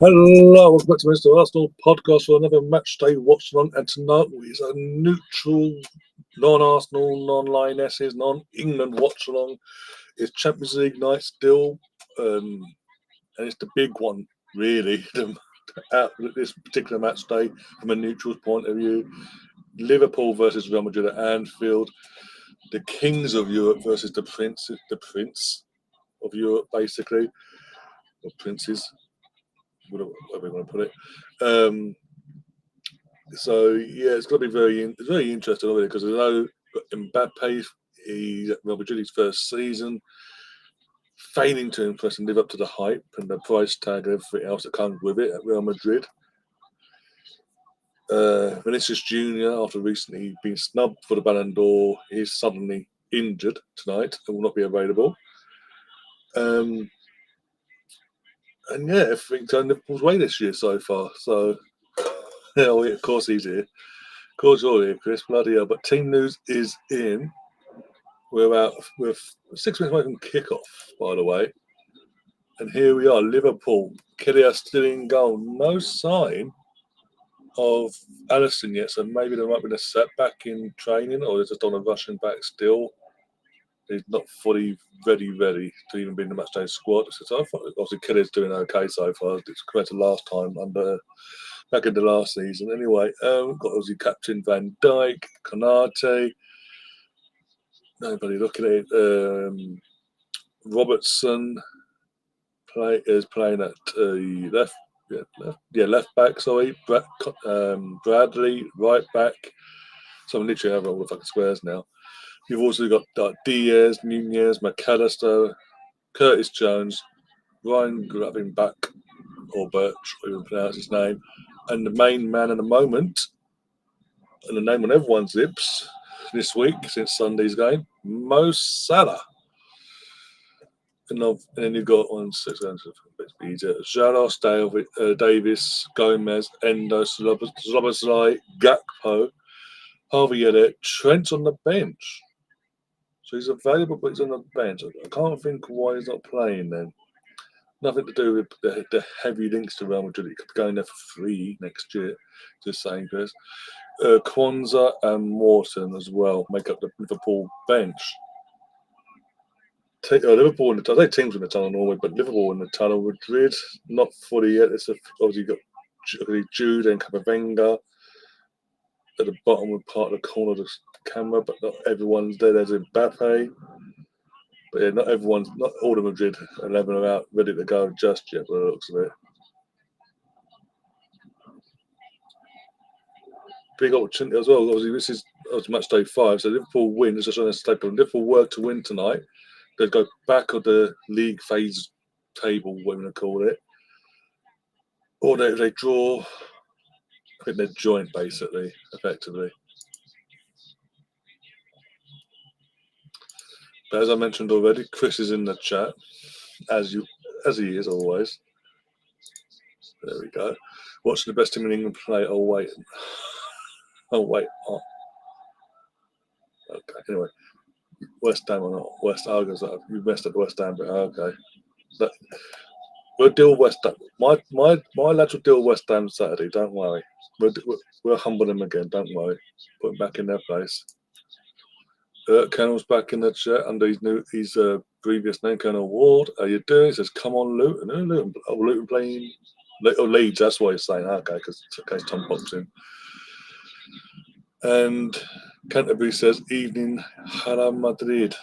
Hello, welcome back to Mr. Arsenal podcast for another match day watch along. And tonight is a neutral, non-Arsenal, non-Lionesses, non-England watch along. It's Champions League night still, and it's the big one, really. Out this particular match day, from a neutral's point of view, Liverpool versus Real Madrid at Anfield, the kings of Europe versus the prince of Europe, basically, or princes. Whatever you want to put it. So yeah, it's going to be very interesting already because I know Mbappe, he's at Real Madrid his first season, failing to impress and live up to the hype and the price tag and everything else that comes with it at Real Madrid. Vinicius Junior, after recently being snubbed for the Ballon d'Or, is suddenly injured tonight and will not be available. And yeah, everything's going Liverpool's way this year so far. So, yeah, of course he's here. Of course you're here, Chris. Bloody hell. But team news is in. We're 6 minutes away from kickoff, by the way. And here we are, Liverpool. Kylian still in goal. No sign of Alisson yet, so maybe there might be a setback in training, or they're just on a rushing back still. He's not fully ready to even be in the matchday squad. So I thought obviously Kylian's doing okay so far. It's compared to last time back in the last season. Anyway, we've got obviously captain Van Dijk, Konate. Nobody looking at it. Robertson is playing at left back. Sorry, Bradley right back. So I'm literally having all the fucking squares now. You've also got Diaz, Nunez, McAllister, Curtis Jones, Ryan Gravenbach, or Birch, or even pronounce his name, and the main man at the moment, and the name on everyone's lips this week since Sunday's game, Mo Salah. And then you've got on 6 games, Jaros, Davis, Gomez, Endo, Szoboszlai, Gakpo, Harvey Elliott, Trent on the bench. So he's available, but he's on the bench. I can't think why he's not playing then. Nothing to do with the heavy links to Real Madrid. He could go in there for free next year, just saying, Chris. Kwanzaa and Morton as well make up the Liverpool bench. Liverpool in the tunnel. I say teams in the tunnel normally, but Liverpool in the tunnel. Madrid not fully yet. It's obviously got Jude and Camavinga at the bottom of part of the corner of the camera, but not everyone's there. There's Mbappe. But yeah, not all the Madrid 11 are out ready to go just yet, by the looks of it. Big opportunity as well. Obviously, this is match day 5, so Liverpool win. It's just on a staple. If Liverpool were to win tonight, they'd go back of the league phase table, whatever you call it. Or if they draw, I think they're joint, basically, effectively. But as I mentioned already, Chris is in the chat, as he is always. There we go. Watching the best team in England play. Oh wait. Oh. Okay. Anyway, West Ham or not? West Ham. You messed up West Ham, but okay. We'll deal with West Ham. My lads will deal with West Ham Saturday. Don't worry. We'll humble them again. Don't worry. Put them back in their place. Colonel's back in the chat under his previous name, Colonel Ward. How you doing? He says, "Come on, Luton." Luton playing. Leeds. That's why he's saying okay, because it's okay. Tom pops in. And Canterbury says, "Evening, Hala Madrid."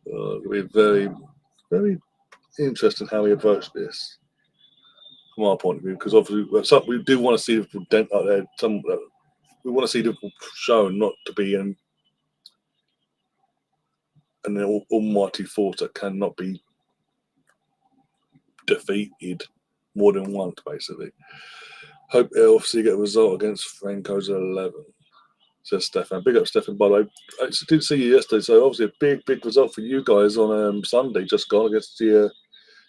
It'll be very, very interesting how we approach this from our point of view, because obviously we do want to see Liverpool dent out there. We want to see Liverpool shown not to be an almighty force that cannot be defeated more than once, basically. Hope LFC get a result against Franco's 11, says Stefan. Big up, Stefan, by the way. I did see you yesterday, so obviously a big result for you guys on Sunday, just gone against the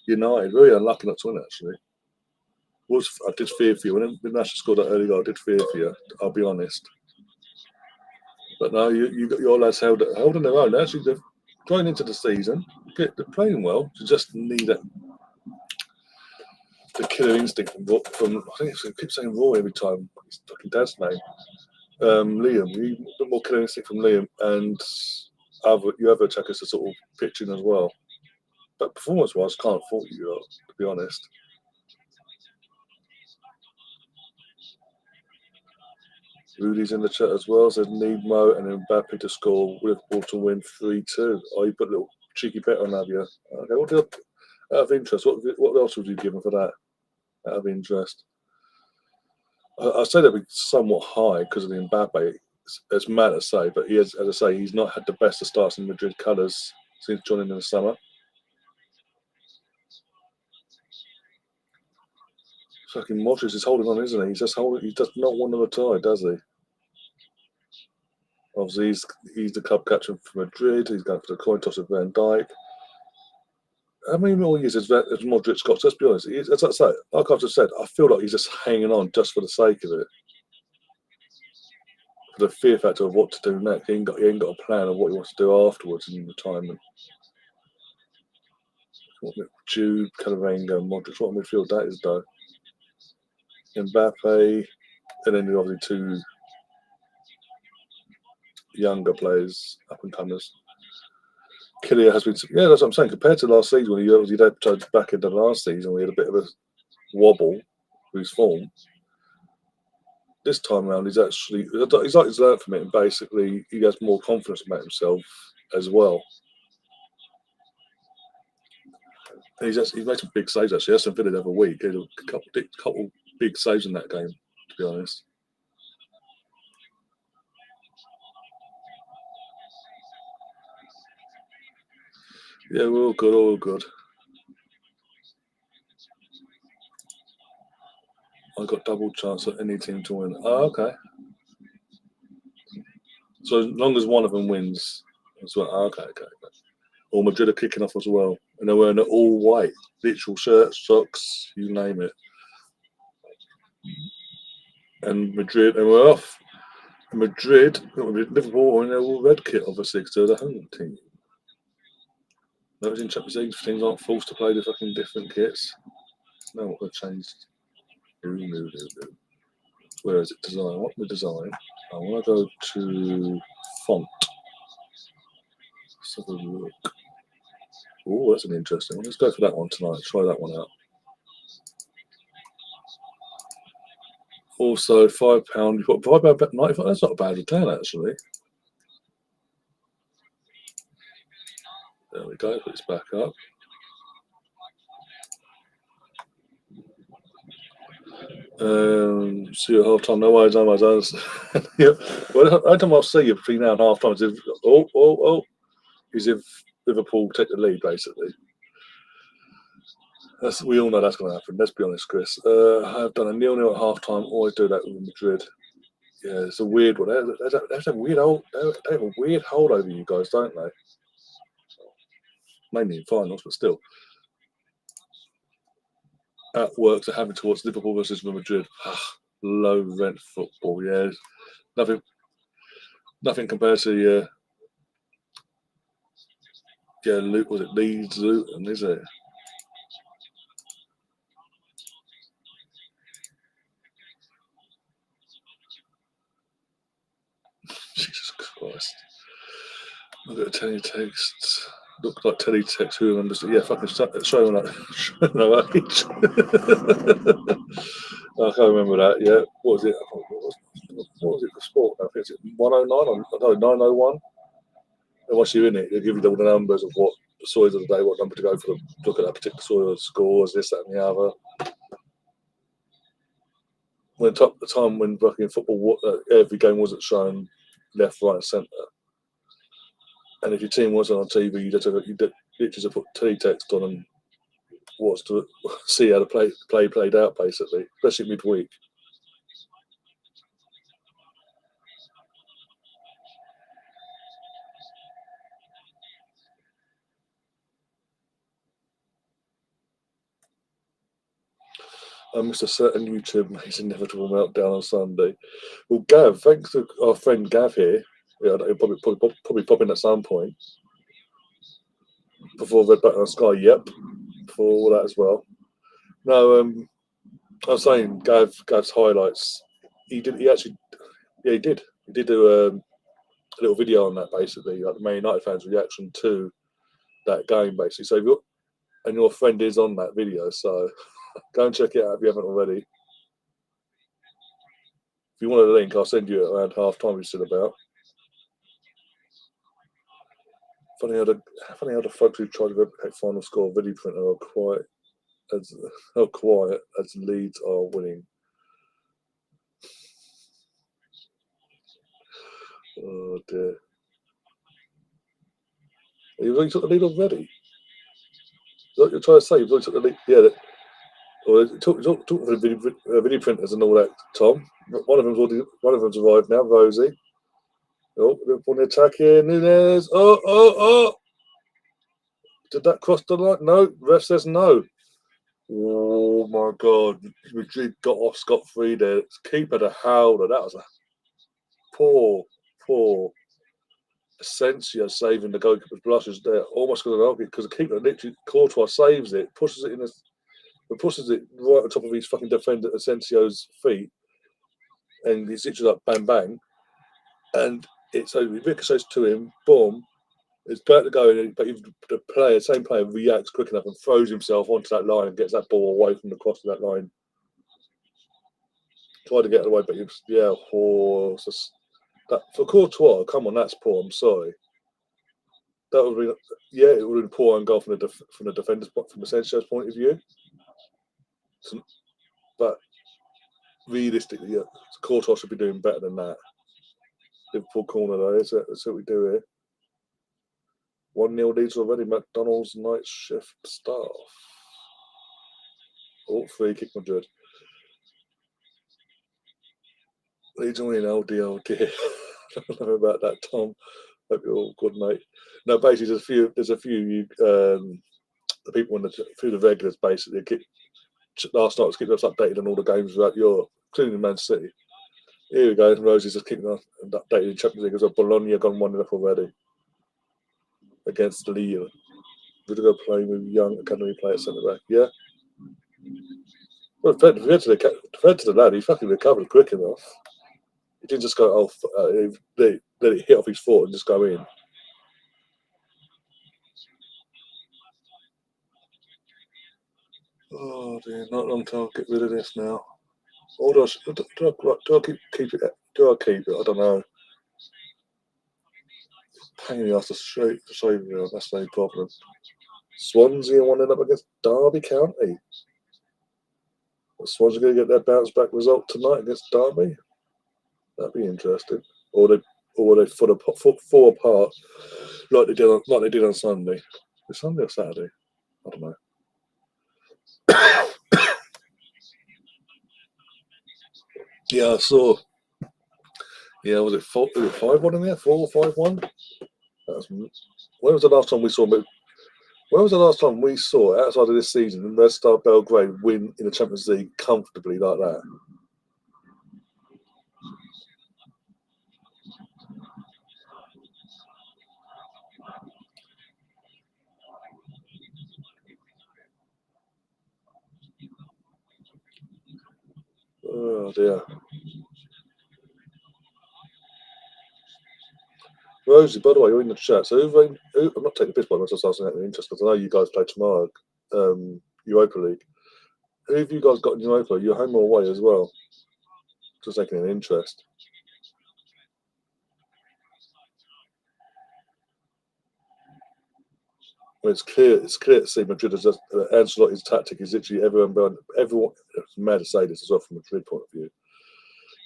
United. Really unlucky not to win, actually. I did fear for you. When National scored that early goal, I did fear for you, I'll be honest. But no, you got your lads held on their own. Actually, they're going into the season, they're playing well. You just need the killer instinct from I think I keep saying Roy every time. His fucking dad's name. Liam. A bit more killer instinct from Liam, and you have attackers to sort of pitch in as well. But performance-wise, can't fault you, to be honest. Rudy's in the chat as well. Says need Mo and then Mbappe to score. Liverpool to win 3-2. Oh, you put a little cheeky bet on, have you? Okay, out of interest, what else would you give him for that? Out of interest, I say that would be somewhat high because of the Mbappe. It's mad to say, but he has, as I say, he's not had the best of starts in Madrid colours since joining in the summer. Fucking Modric is holding on, isn't he? He's just holding. He does not want to retire, does he? Obviously, he's the club captain for Madrid. He's going for the coin toss with Van Dijk. How many more years has Modric got? Let's be honest. As I say, like I've just said, I feel like he's just hanging on just for the sake of it. For the fear factor of what to do next. He ain't got a plan of what he wants to do afterwards in retirement. Jude, Camavinga, Modric. What midfield that is, though. Mbappe, and then obviously two younger players, up and comers. Kylian has been, yeah, that's what I'm saying. Compared to last season, when he advertised back in the last season, we had a bit of a wobble with his form. This time around, he's like he's learned from it, and basically he has more confidence about himself as well. And he's made some big saves actually. Aston Villa the other week, he had a couple big saves in that game, to be honest. Yeah, we're all good, all good. I got double chance at any team to win. Oh, okay. So as long as one of them wins, as well. Oh, okay. Or Madrid are kicking off as well, and they're wearing all white, literal shirts, socks, you name it. And Madrid, and we're off. Madrid, Liverpool in their all red kit, obviously, because they're the home team. Those in Champions League teams aren't forced to play the fucking different kits. No, what they've changed. No. Where is it? Design. What the design? I want to go to font. Let's have a look. Oh, that's an interesting one. Let's go for that one tonight. Try that one out. Also, £5. You've got £5.95. That's not a bad return, actually. There we go. Put this back up. See you at half time. No worries. Yeah. Well, every time I see you between now and half time, is if Liverpool take the lead, basically. We all know that's going to happen. Let's be honest, Chris. I've done a 0-0 at half time. Always do that with Madrid. Yeah, it's a weird one. They have a weird hold over you guys, don't they? Mainly in finals, but still. At work to having towards Liverpool versus Madrid. Low rent football, yeah. Nothing compared to was it Leeds Luton, is it? Jesus Christ. Look at teletext. Look like teletext. Who remembers it? Yeah, fucking showing no age. I can't remember that. Yeah, what was it? What was it for sport? I think it's 109 or no 901. And once you're in it, they give you all the numbers of what the stories of the day, what number to go for. Look at that particular story, scores, this, that, and the other. When the time when fucking football, every game wasn't shown left, right, and centre. And if your team wasn't on TV, you literally just put teletext on and watch to see how the play played out, basically, especially midweek. I missed a certain YouTube mate's inevitable meltdown on Sunday. Well, Gav, thanks to our friend Gav here. Yeah, he'll probably pop in at some point. Before Red Button on Sky, yep. For all that as well. No, I was saying Gav's highlights. He did. He actually. Yeah, he did. He did do a little video on that basically, like the Man United fans' reaction to that game basically. So and your friend is on that video, so go and check it out if you haven't already. If you want a link, I'll send you it around half time. We're still about. Funny how the folks who try to replicate final score video printer are quiet as Leeds are winning. Oh dear. You've already took the lead already. Is that what you're trying to say? You've already took the lead. Yeah. Well, talk for the video printers and all that, Tom. One of them's arrived now, Rosie. Oh, they're on the attack here, Nunes. Oh! Did that cross the line? No, ref says no. Oh my God! Madrid got off scot-free there. Keeper the howler. That was a poor Asensio saving the goalkeeper's blushes there. Almost got an argument because the keeper literally Courtois saves it, pushes it right on top of his fucking defender Asensio's feet, and he's literally like bang bang, and it ricochets to him. Boom! It's about to go, but the same player reacts quick enough and throws himself onto that line and gets that ball away from the cross of that line. Tried to get it away, but that for Courtois. Come on, that's poor. I'm sorry. That would be it would have been poor on goal from the defender's from Asensio's point of view. But realistically, Courtois should be doing better than that. Liverpool corner though, is it? That's what we do here. 1-0 leads already. McDonald's night shift staff. Oh, free kick Madrid. Leeds winning. Oh dear. I don't know about that, Tom. Hope you're all good, mate. No, basically, there's a few the people through the regulars basically. Last night was keeping us updated on all the games throughout Europe, including Man City. Here we go. Rosie's just keeping us updated in Champions League as well. Bologna gone 1-0 already against Lille. Rudiger playing with young academy player centre back. Yeah. Well, fair to the lad, he fucking recovered quick enough. He didn't just go, let it hit off his foot and just go in. Oh dear, not long time. I'll get rid of this now. Or do I keep it? Do I keep it? I don't know. Pain in the ass to save me. That's no problem. Swansea 1-0 up against Derby County. Swansea going to get their bounce back result tonight against Derby. That'd be interesting. Or they fall apart like they did on Sunday. Was Sunday or Saturday? I don't know. Yeah, I saw. Yeah, was it 5-1 in there? 4 or 5-1? When was the last time we saw? When was the last time we saw outside of this season Red Star Belgrade win in the Champions League comfortably like that? Oh dear. Rosie, by the way, you're in the chat. So I'm not taking the piss by myself asking that in interest because I know you guys play tomorrow, Europa League. Who have you guys got in Europa? You're home or away as well? Just taking an interest. Well, it's clear to see Madrid as Ancelotti's tactic is literally everyone. It's mad to say this as well from a Madrid point of view,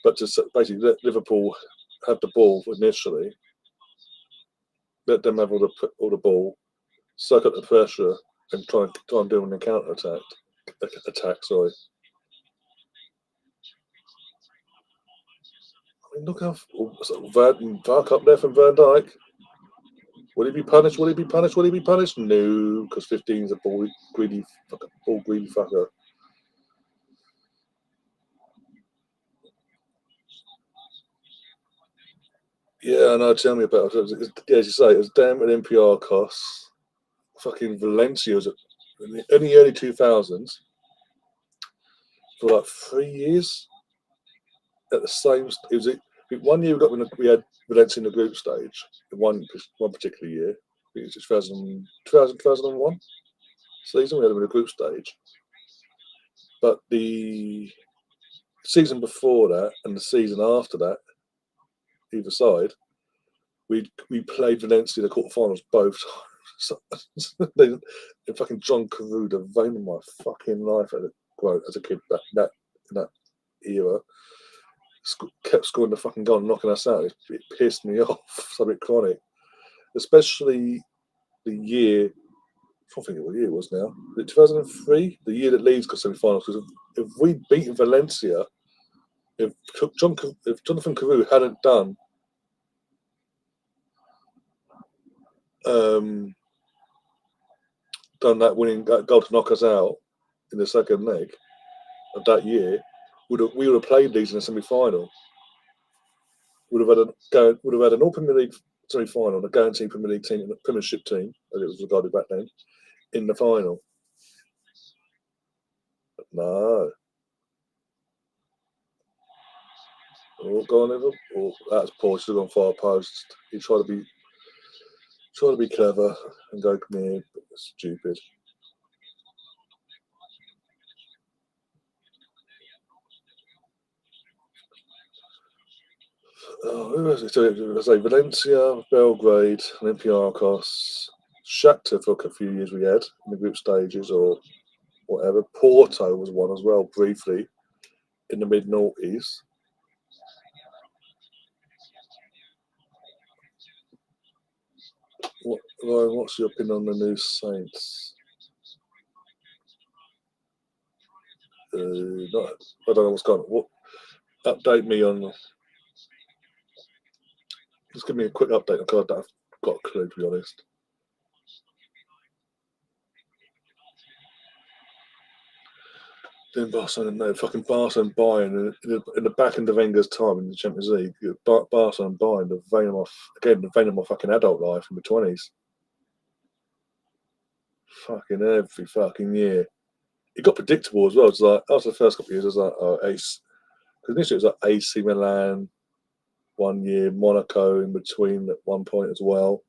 but to basically let Liverpool have the ball initially, let them have all the ball, suck up the pressure, and try and do an counter attack. Sorry. I mean, look how Vark up there from Van Dijk. Will he be punished? Will he be punished? Will he be punished? No, because 15 is a ball greedy fucker. Yeah, I know. Tell me about it. As you say, it was damn at NPR costs. Fucking Valencia was in the early 2000s. for like 3 years at the same. It was 1 year we had Valencia in the group stage. In one particular year, it was 2001 season. We had them in the group stage, but the season before that and the season after that, either side, we played Valencia in the quarterfinals both times. they fucking John Carew, the vein of my fucking life as a kid in that era, kept scoring the fucking goal and knocking us out. It pissed me off. It's a bit chronic, especially the year. I don't think what year it was now. 2003, the year that Leeds got semi-finals. Because if we'd beaten Valencia, if Jonathan Carew hadn't done that winning goal to knock us out in the second leg of that year, we would have played these in the semi-final. Would have had an All Premier League semi-final, a guaranteed Premier League team, and a Premiership team, as it was regarded back then, in the final. But no. Oh, go on, Liverpool. Oh, that's poor. Should have gone far post. He tried to be clever and go near, but it's stupid. Oh, who was it? So it was Valencia, Belgrade, Olympiacos, Shakhtar for a few years we had in the group stages or whatever. Porto was one as well, briefly, in the mid-noughties. Ryan, what's your opinion on the new Saints? I don't know what's going on. Update me on. Just give me a quick update because I've got a clue, to be honest. Then Barcelona, no, fucking Barcelona and Bayern in the back end of Wenger's time in the Champions League. Barcelona and Bayern, the vein of my fucking adult life in the 20s. Fucking every fucking year. It got predictable as well. It's like after the first couple of years, it was like, oh, Ace. Because initially it was like AC Milan 1 year, Monaco in between at one point as well.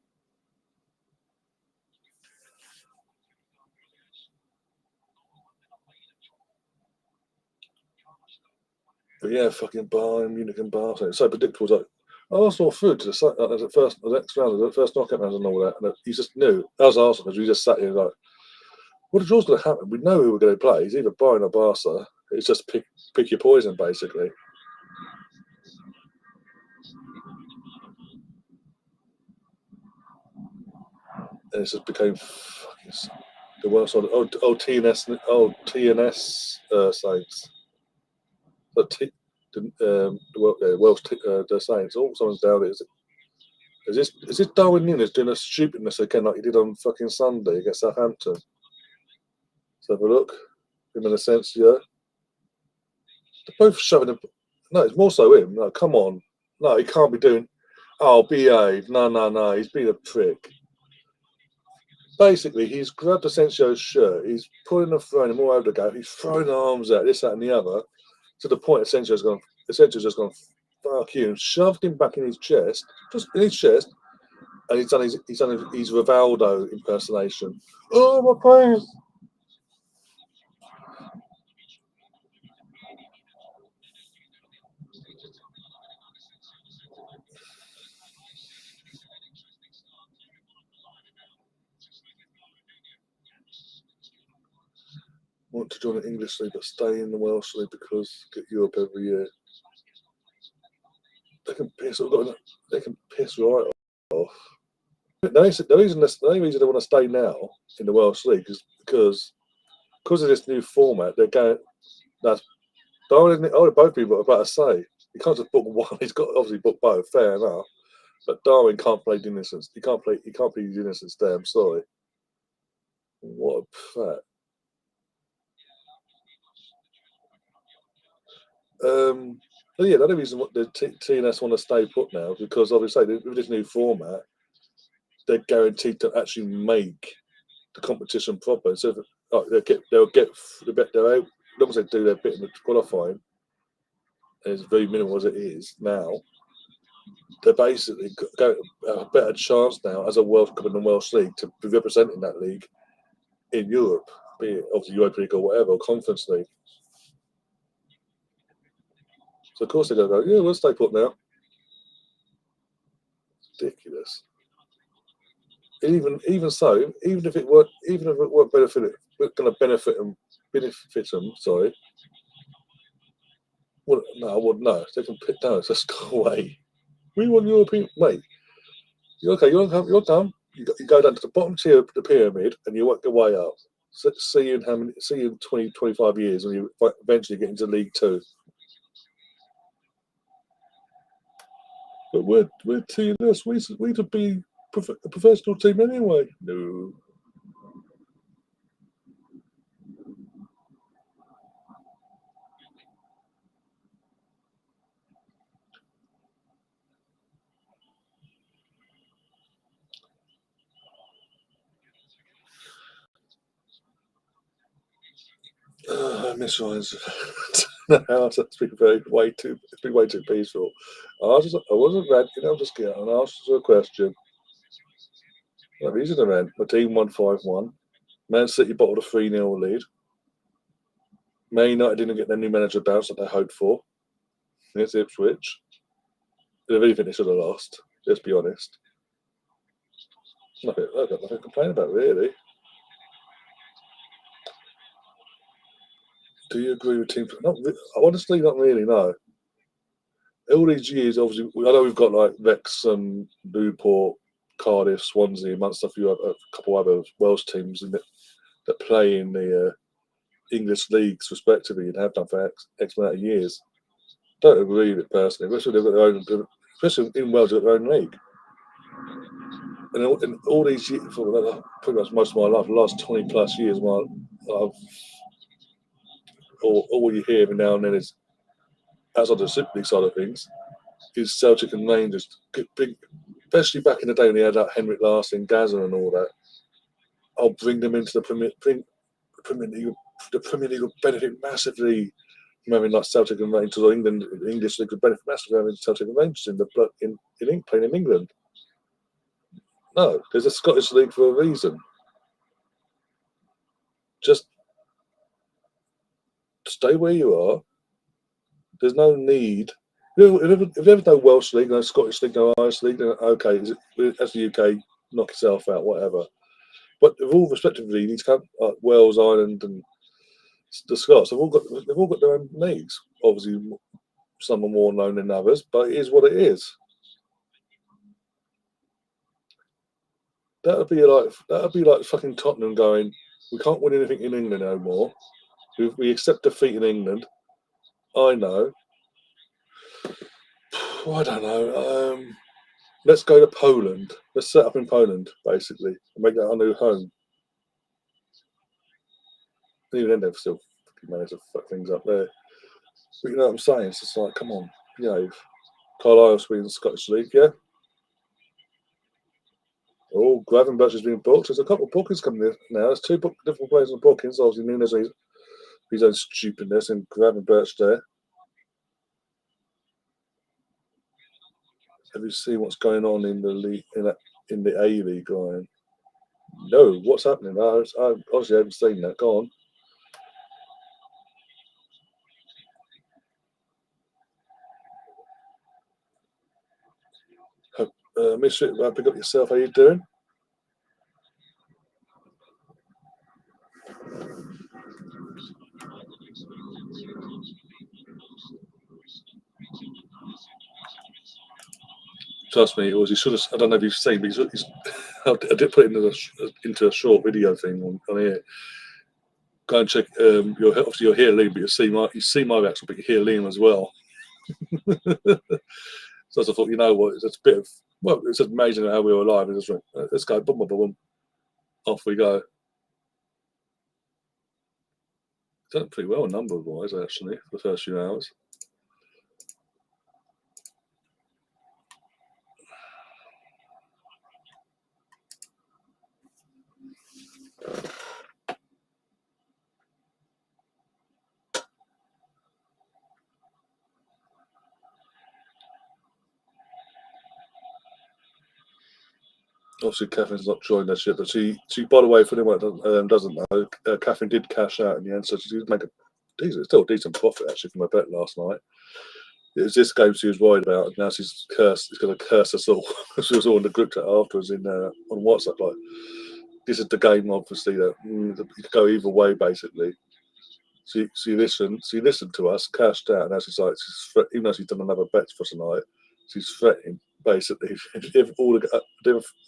But yeah, fucking Bayern, Munich and Barcelona. It's so predictable. It's like, Arsenal through to the next round, the first knockout round and all that. And you just knew, as Arsenal, because we just sat here like, what is yours going to happen? We know who we're going to play. It's either Bayern or Barca. It's just pick your poison, basically. And it just became fucking the worst sort of TNS Saints. The Welsh the Saints. Oh, someone's down there. Is this Darwin Núñez doing a stupidness again like he did on fucking Sunday against Southampton? Let's have a look. Him and Asensio. They're both shoving him. No, it's more so him. No, come on. No, he can't be doing. Oh, behave. No. He's been a prick. Basically, he's grabbed Asensio's shirt. He's pulling and throwing him all over the go. He's throwing arms out, this, that, and the other, to the point Asensio's just gone, fuck you, and shoved him back in his chest, just in his chest, and he's done his Rivaldo impersonation. Oh, my pants. Want to join the English league but stay in the Welsh league because get Europe every year. They can piss right off. The only reason they want to stay now in the Welsh league is because of this new format. They're going. That's both people are about to say. He can't just book one. He's got obviously book both. Fair enough. But Darwin can't play the innocence. He can't play the innocence there. I'm sorry. What a fat. But yeah, the only reason the TNS want to stay put now is because obviously with this new format, they're guaranteed to actually make the competition proper. So they'll get their long as they do their bit in the qualifying, as very minimal as it is now, they're basically got a better chance now as a World Cup and the Welsh League to be representing that league in Europe, be it obviously Europa League or whatever, or Conference League. So of course they're going to go, yeah, we'll stay put now. Ridiculous. Even so, even if it weren't going to benefit them. Sorry. Well, no, I wouldn't. No, they can pick. No, just go away. We want European, mate. You're okay. You're done. You go down to the bottom tier of the pyramid, and you work your way up. So, see you in 20, 25 years, when you eventually get into League Two. But we're team this. We to be a professional team anyway. No. I miss Ryan's. It's been way too peaceful. I wasn't ranting. I'm just getting. I asked you a question. Like, these are the men. My team won 5-1. Man City bottled a 3-0 lead. Man United didn't get their new manager bounce that they hoped for. It's Ipswich. If anything, they should have lost. Let's be honest. I've got nothing to complain about, really. Do you agree with team? Honestly, not really. No. All these years, obviously, I know we've got like Wrexham, Newport, Cardiff, Swansea, amongst a couple other Welsh teams that play in the English leagues, respectively, and have done for X amount of years. Don't agree with it personally, especially they've got their own, especially in Wales, they've got their own league. And all these years, for pretty much most of my life, the last 20 plus years, all you hear every now and then is, outside the Super League side of things, is Celtic and Rangers, especially back in the day when they had that Henrik Larsson, Gaza, and all that. I'll bring them into the Premier League. The Premier League will benefit massively from having like Celtic and Rangers, or England. The English League would benefit massively from having Celtic and Rangers playing in England. No, there's a Scottish League for a reason. Just stay where you are. There's no need. If there's no Welsh League, no Scottish League, no Irish League, then okay, as the UK, knock yourself out, whatever. But with all respectively, these like Wales, Ireland, and the Scots, they've all got their own leagues. Obviously, some are more known than others, but it is what it is. That'd be like fucking Tottenham going, we can't win anything in England no more. We accept defeat in England. I know. I don't know. Let's go to Poland. Let's set up in Poland, basically, and make that our new home. And even then, they've still managed to fuck things up there. But you know what I'm saying? It's just like, come on, behave. Carlisle, Sweden, Scottish League, yeah. Oh, Gravenberch has been booked. There's a couple of bookings coming in now. There's two different players on bookings. Obviously, Nunes his own stupidness, and Gravenberch there. Have you seen what's going on in the league, in the A League, Ryan? No, what's happening? I obviously haven't seen that. Go on. Miss it, pick up yourself. How you doing? Trust me, it was. He should have. I don't know if you've seen, but I did put it into a short video thing on here. Go and check. Obviously you'll hear Liam, but you see my reaction, but you hear Liam as well. So I thought, you know what? It's a bit of, well, it's just amazing how we were alive. It's just, let's go, boom, boom, boom, off we go. Done pretty well number wise, actually, for the first few hours. Obviously, Catherine's not joined us yet, but she by the way, for anyone that doesn't know, Catherine did cash out in the end, so she did make a still a decent profit actually from her bet last night. It was this game she was worried about, and now she's cursed. She's going to curse us all. She was all in the group chat afterwards on WhatsApp. Like, this is the game, obviously, that you could go either way, basically. She listened to us, cashed out, and now she's like, even though she's done another bet for tonight, she's threatening basically. If all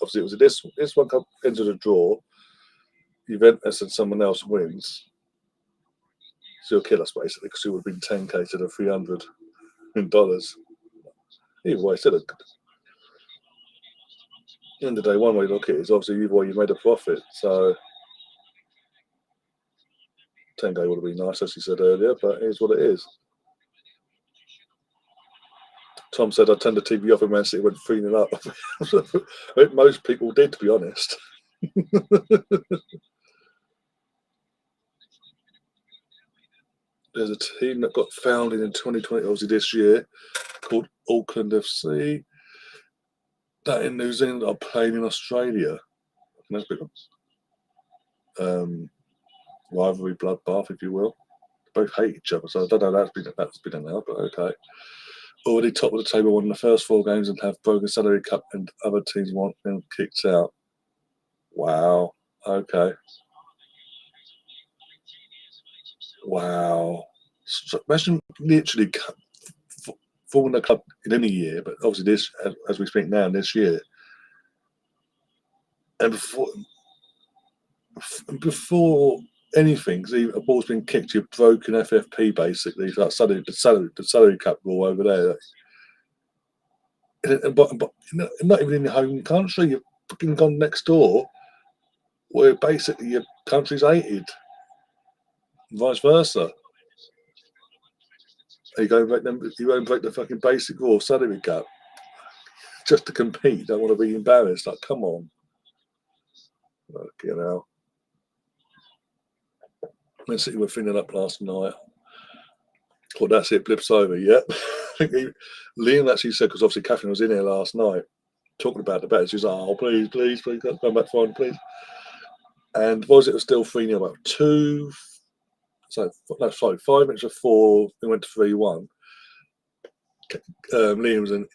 obviously it was this one ends a draw, Juventus and someone else wins, she'll kill us basically because she would have been 10k to the 300 in dollars. Either way, still at the end of the day, one way to look at it is obviously either way you made a profit. So 10k would have been nice, as she said earlier, but here's what it is. Tom said, I turned the TV off and Man City went 3-0 up. I think most people did, to be honest. There's a team that got founded in 2020, obviously this year, called Auckland FC. That in New Zealand are playing in Australia. That's a bit of rivalry bloodbath, if you will. They both hate each other, so I don't know that's been allowed, but okay. Already top of the table, won the first 4 games and have broken salary cap, and other teams want them kicked out. Wow. Okay. Wow. So imagine literally forming a club in any year, but obviously this, as we speak now, this year. And before anything, a ball's been kicked, you've broken FFP basically. So that's the salary cap rule over there. But not even in your home country, you've fucking gone next door, where basically your country's hated, and vice versa. You won't break the fucking basic rule salary cap just to compete. You don't want to be embarrassed. Like, come on. You know. Man City were thinning up last night. Well, that's it. Blips over. Yep. I think Liam actually said, because obviously Catherine was in here last night talking about the bet. She was like, "Oh, please, come back fine, please." And was it was still 3-0, about 2? So no, sorry, 5 minutes before we went to 3-1. Liam's in.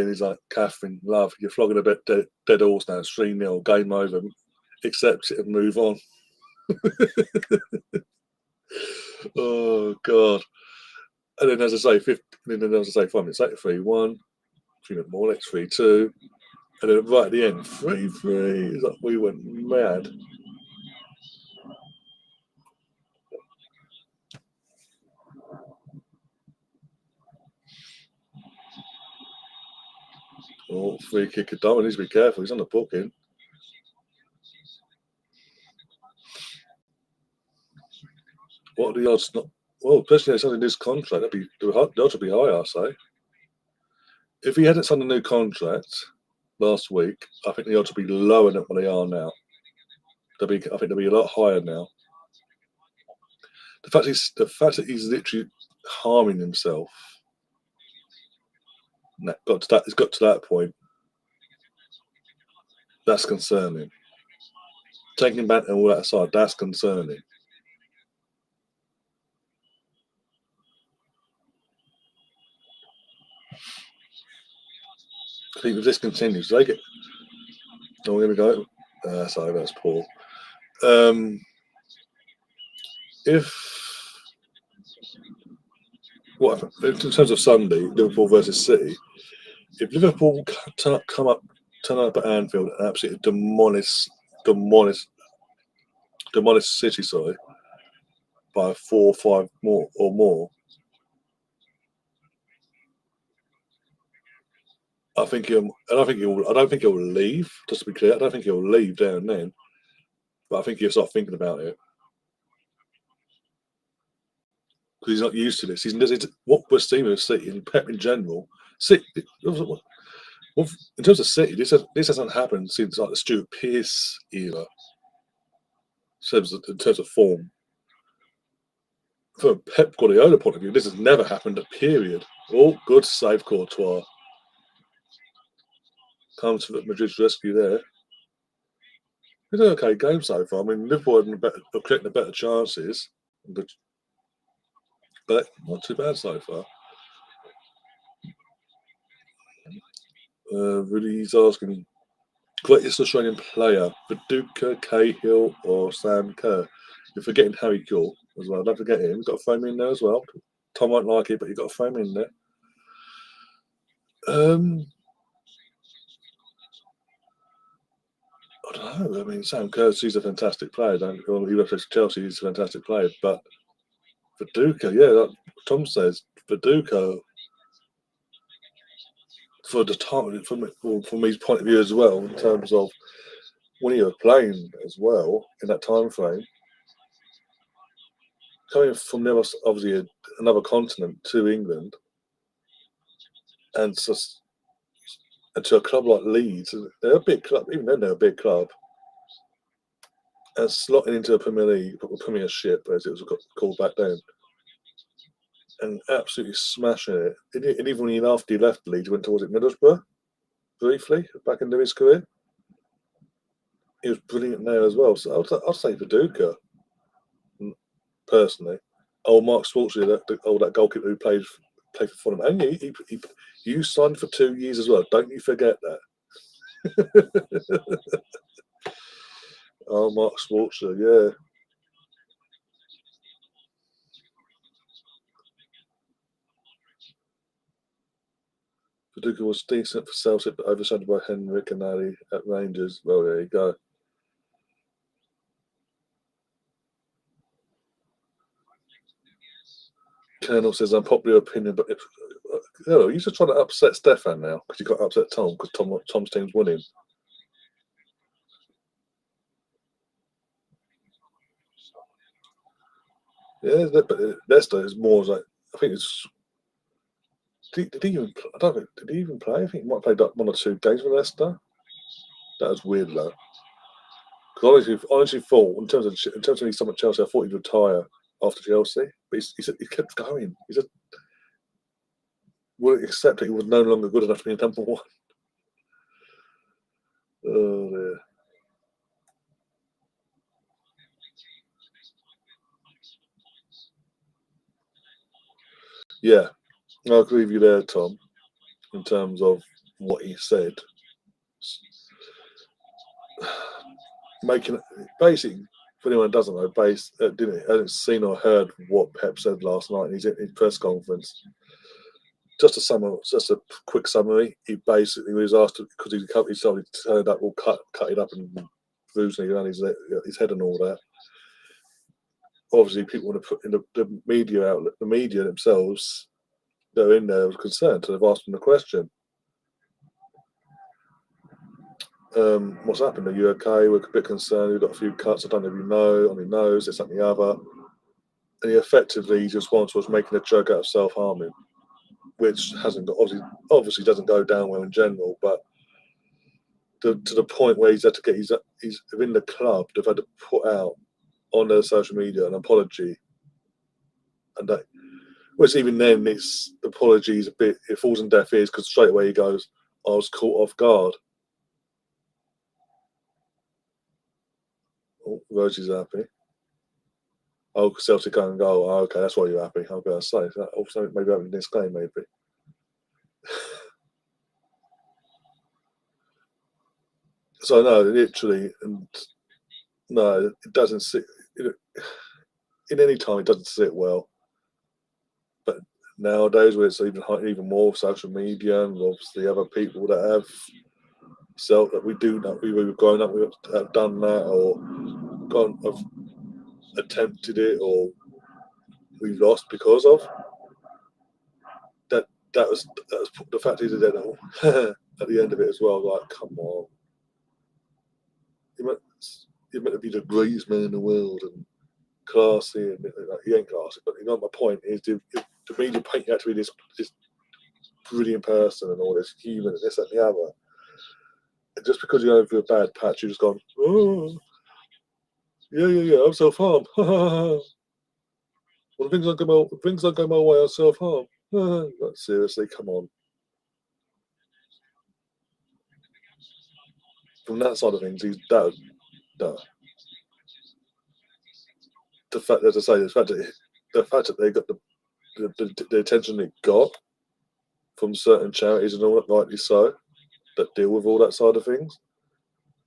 He's like, "Catherine, love, you're flogging a bit dead horse now. It's 3-0, game over. Accept it and move on." Oh God! And then, as I say, 5 minutes later, 3-1. 3 minutes more, next 3-2, and then right at the end, 3-3. It's like we went mad. Oh, free kick of Darwin needs to be careful. He's on the booking. What are the odds? Not well, especially signing this contract. The odds would be high, I say. If he hadn't signed a new contract last week, I think the odds would be lower than what they are now. I think they'll be a lot higher now. The fact that he's literally harming himself. It's got to that point. That's concerning. Taking back and all that aside, that's concerning. I think if this continues, they get. Oh, here we go. Sorry, that's Paul. In terms of Sunday, Liverpool versus City, if Liverpool turn up at Anfield and absolutely demolish City, sorry, by 4 or 5 more or more, I don't think he'll leave. Just to be clear, I don't think he'll leave down then. But I think he'll start thinking about it because he's not used to this. What we're seeing with City and Pep in general. City, in terms of City, this hasn't happened since like the Stuart Pearce era. In terms of form, from a Pep Guardiola point of view, this has never happened. Period. Oh, good save, Courtois. Comes to Madrid's rescue there. It's an okay game so far. I mean, Liverpool are creating the better chances, but not too bad so far. Really, he's asking, greatest Australian player, Viduka, Cahill, or Sam Kerr? You're forgetting Harry Gill as well. Don't forget him. You've got to throw him in there as well. Tom won't like it, but you've got to throw him in there. I don't know. I mean, Sam Kerr, he's a fantastic player. He represents Chelsea, he's a fantastic player. But Viduka, yeah, like Tom says, Viduka, for the time, from his point of view as well, in terms of when he was playing as well in that time frame, coming from never obviously another continent to England, and just and to a club like Leeds, they're a big club. Even then, they're a big club, and slotting into a Premier League, Premiership as it was called back then, and absolutely smashing it. And even when after he left Leeds, he went towards Middlesbrough briefly back into his career. He was brilliant there as well. So I'll say Viduka personally. Oh, Mark Schwarzer, that goalkeeper who played for Fulham, and you signed for 2 years as well. Don't you forget that. Oh, Mark Schwarzer, yeah. Viduka was decent for Celtic, but overshadowed by Henrik and Ali at Rangers. Well, there you go. Colonel says unpopular opinion, but you're just trying to upset Stefan now because you got to upset Tom because Tom's team's winning. Yeah, but Leicester is more like I think it's. Did he even? I don't think. Did he even play? I think he might have played 1 or 2 games with Leicester. That was weird though. Because honestly, thought in terms of his time at Chelsea, I thought he'd retire after Chelsea, but he kept going. He just wouldn't accept that he was no longer good enough to be number one. Oh dear. Yeah, I agree with you there, Tom. In terms of what he said, making basically for anyone who doesn't know, hadn't seen or heard what Pep said last night in his press conference. Just a quick summary. He basically was asked because he started to turn up, cut it up and bruising around his head and all that. Obviously, people want to put in the media outlet, the media themselves, they're in there was concerned, so they've asked him the question. What's happened? Are you okay? We're a bit concerned. We've got a few cuts. I don't know if you know on your nose, this, that, and the other. And he effectively just was making a joke out of self-harming, which hasn't got obviously doesn't go down well in general, but to the point where he's had to get he's within the club, they've had to put out on their social media an apology, and that, which even then it's the apology is it falls on deaf ears because straight away he goes, "I was caught off guard." Oh, Virgie's happy. Oh, Celtic go and go. Oh, okay, that's why you're happy. I'm going to say that. Also, maybe having this game, maybe. So no, literally, and no, it doesn't sit. In any time, it doesn't sit well. But nowadays, where it's even more social media and obviously other people that have that we do know, we've grown up, we have done that or have attempted it or we've lost because of that. That was the fact is that at the end of it as well. Like, come on, you're meant to be the greatest man in the world and classy, and like, he ain't classy. But my point is, the media paint you out to be this brilliant person and all this human and this, that, and the other. And just because you're over a bad patch, you're just gone, oh, yeah, I'm self harm. When things don't go my way, I self harm. Like, seriously, come on. From that side of things, No. The fact, as I say, the fact that they got the attention it got from certain charities and all that, rightly so, that deal with all that side of things.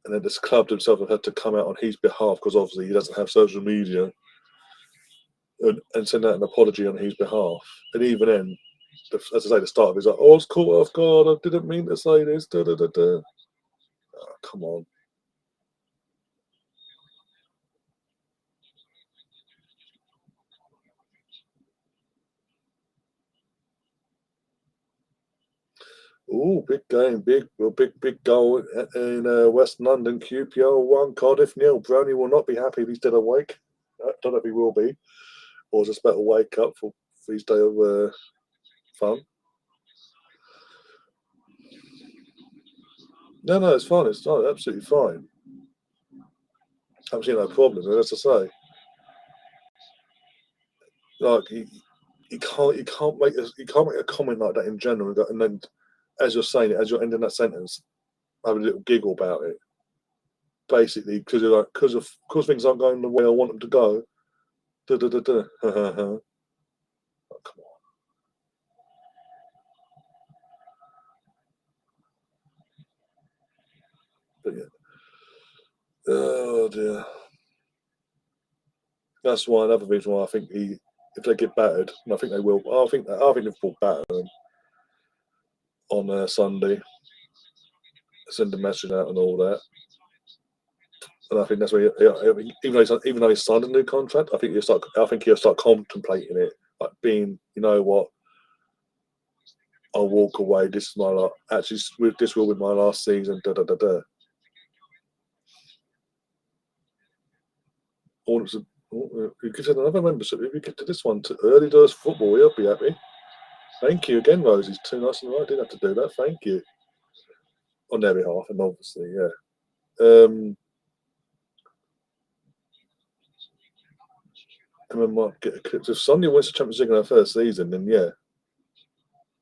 And then this club himself have had to come out on his behalf because obviously he doesn't have social media and send out an apology on his behalf. And even then, as I say, the start of it is like, oh, I was caught off guard. I didn't mean to say this. Da, da, da, da. Oh, come on. Oh, big game, big goal in West London. QPR 1, Cardiff 0. Brownie will not be happy if he's dead awake. I don't know if he will be, or just better wake up for his day of fun. No, it's fine. It's not absolutely fine. Absolutely no problem. As I say, like you can't make a comment like that in general, and then as you're saying it, as you're ending that sentence, have a little giggle about it. Basically, because you're like, because things aren't going the way I want them to go. Da da da da. Oh, come on. But yeah. Oh dear. That's why another reason why I think if they get battered, and I think they will. I think Liverpool batter them on Sunday. Send a message out and all that. And I think that's where even though he's signed a new contract, I think he'll start contemplating it, like being, you know what, I'll walk away. This is my last. Actually, this will be my last season. Da da da da. You could another membership. If you get to this one, to early doors football, we'll be happy. Thank you again, Rosie's too nice and right. I didn't have to do that. Thank you on their behalf, and obviously, yeah. And then might get if Sonia wins the Champions League in her first season, then yeah,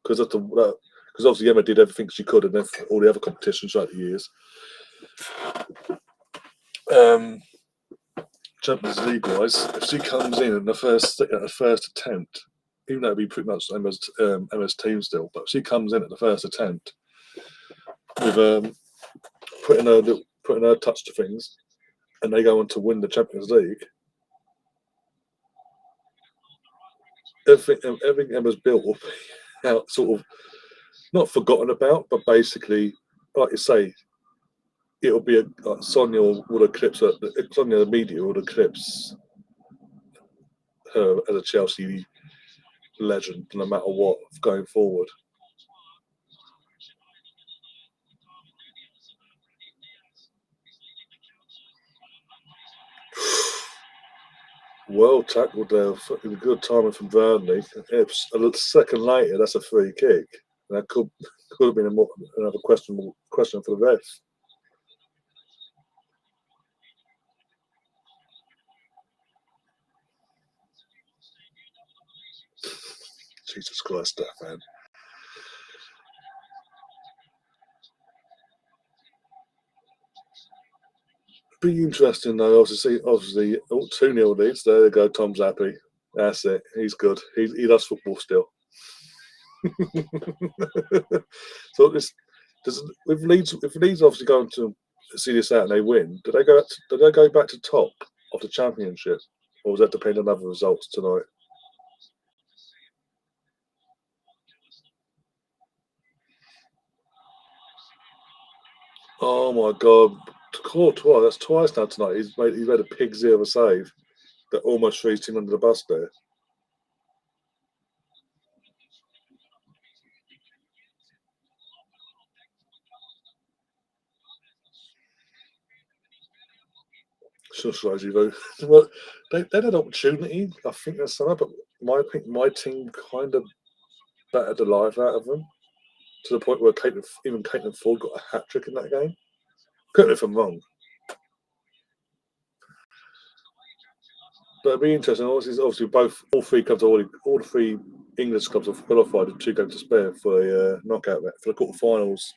because obviously Emma did everything she could, and then all the other competitions throughout the years. Champions League wise, if she comes in the first attempt, even though it'd be pretty much Emma's team still, but if she comes in at the first attempt with putting her touch to things, and they go on to win the Champions League, everything Emma's built will be out, sort of not forgotten about, but basically, like you say, it'll be Sonia would eclipse her. Sonia, the media would eclipse her as a Chelsea legend, no matter what, going forward. Well tackled there, fucking good timing from Burnley. A second later, that's a free kick. That could have been another question for the ref. Jesus Christ, that man. Be interesting though. Obviously, 2-0 leads. There they go. Tom's happy. That's it. He's good. He loves football still. So if Leeds obviously going to see this out and they win, do they go back to top of the Championship, or does that depend on other results tonight? Oh my God, Courtois! That's twice now tonight. He's made a pig's ear of a save that almost throws him under the bus there. Sure shows you though. Well, they had an opportunity. I think that's something, but my team kind of battered the life out of them to the point where even Caitlin Ford got a hat trick in that game. Correct me if I'm wrong. But it'd be interesting. Obviously, all the three English clubs have qualified with 2 games to spare for a knockout for the quarterfinals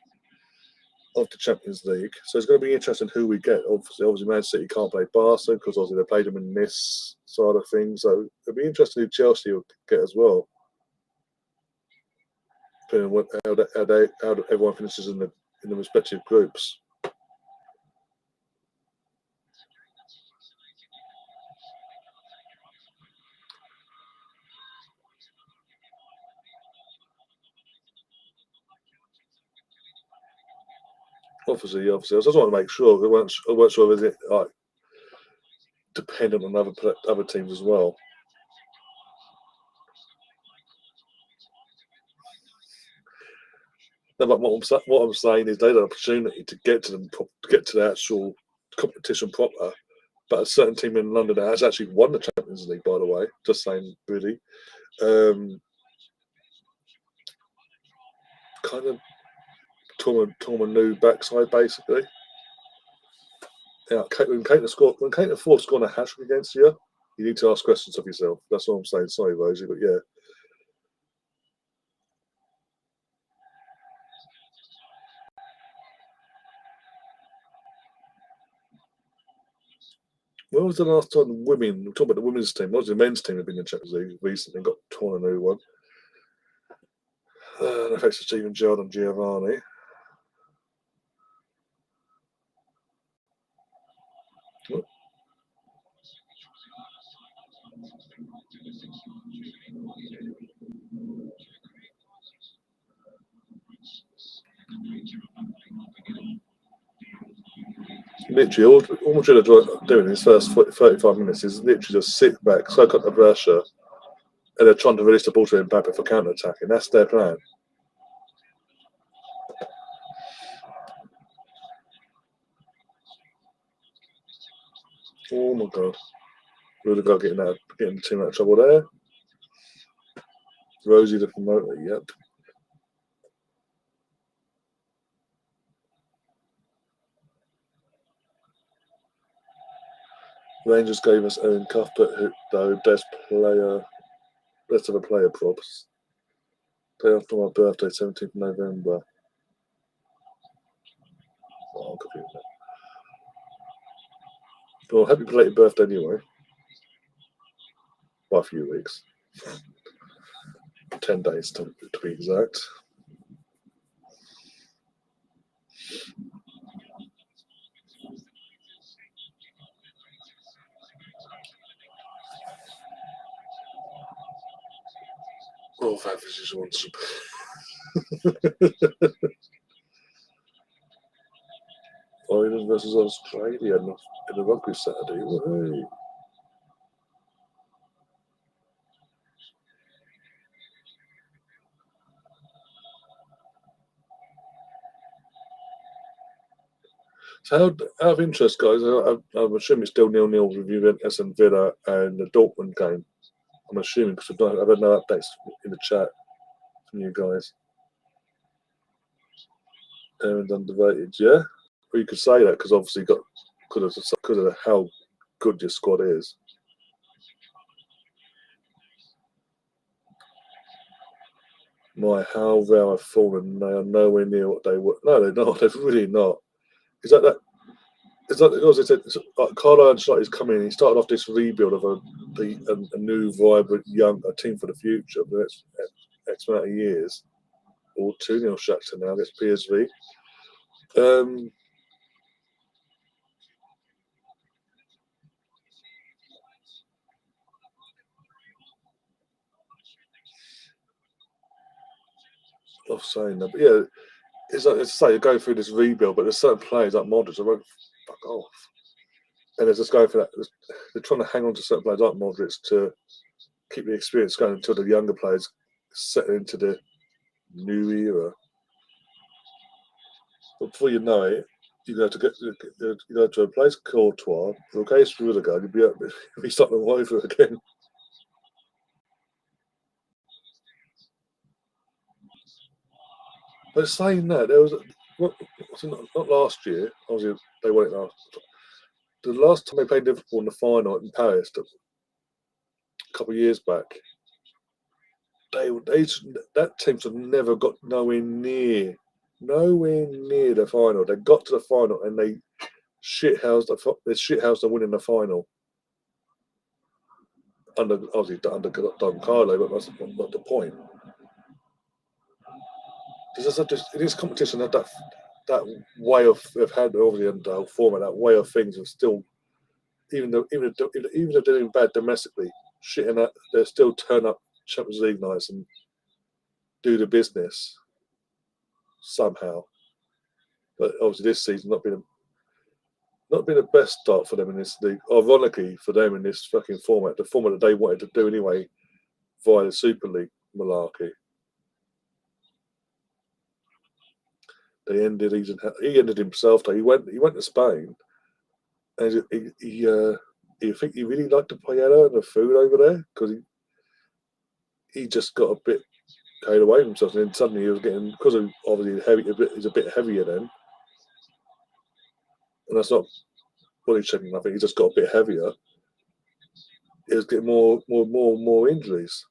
of the Champions League. So it's going to be interesting who we get. Obviously, Man City can't play Barca because obviously they played them in this side of things. So it'll be interesting who Chelsea will get as well, depending on how everyone finishes in the respective groups. Obviously, I just want to make sure. I weren't sure whether it like dependent on other teams as well. No, but what I'm saying is they had an opportunity to get to the actual competition proper. But a certain team in London that has actually won the Champions League, by the way, just saying, really, kind of torn a new backside, basically. Yeah, when Kate Ford scored a hat-trick against you, you need to ask questions of yourself. That's what I'm saying. Sorry, Rosie, but yeah. When was the last time the women? We're talking about the women's team. What was the men's team have been in the Champions League recently and got torn a new one? And affects Steven Gerrard and Giovanni. Literally, all Madrid are doing in his first 35 minutes is literally just sit back, soak up the pressure, and they're trying to release the ball to Mbappe for counter-attacking. That's their plan. Oh my God. Rudiger getting the team out of trouble there. Rosie the promoter, yep. Rangers gave us Owen Cuthbert, though, best of the player props. Day after my birthday, 17th November. Oh, well, happy belated birthday anyway. By a few weeks. 10 days to be exact. Oh, that just wants Ireland versus Australia in the rugby Saturday. Woo-hoo. So, out of interest, guys, I'm assuming it's still 0-0 with Juventus and Villa and the Dortmund game. I'm assuming because I've had no updates in the chat from you guys. And underrated, yeah? Well, you could say that because obviously because of how good your squad is. How Real have fallen. They are nowhere near what they were. No, they're not. They're really not. Is that? It's like, as I said, like Carlo Ancelotti's coming in. He started off this rebuild of a new, vibrant, young team for the future for the next X amount of years. Or 2-0 Shakhtar now against PSV. Of saying that, but yeah, it's like you're going through this rebuild, but there's certain players like Modric that won't fuck off, and they're just going for that. They're trying to hang on to certain players like Modric to keep the experience going until the younger players settle into the new era. But before you know it, you go to replace Courtois, replace Rudiger, you'll be starting all over again. But saying that, there was not last year. Obviously, they won it last. The last time they played Liverpool in the final in Paris, a couple of years back, that team have never got nowhere near Nowhere near the final. They got to the final and they shithoused the winning the final. Obviously under Don Carlo, but that's not the point. In this competition, that way of had obviously and the whole format, that way of things are still even if they're doing bad domestically, shitting that they still turn up Champions League nights and do the business somehow. But obviously this season not been the best start for them in this league. Ironically for them in this fucking format, the format that they wanted to do anyway via the Super League malarkey. He ended himself. He went to Spain, and he think he really liked the paella and the food over there because he just got a bit carried away with himself, and then suddenly he was getting because of obviously he's a bit heavier then, and that's not body checking. I think he just got a bit heavier. He was getting more injuries.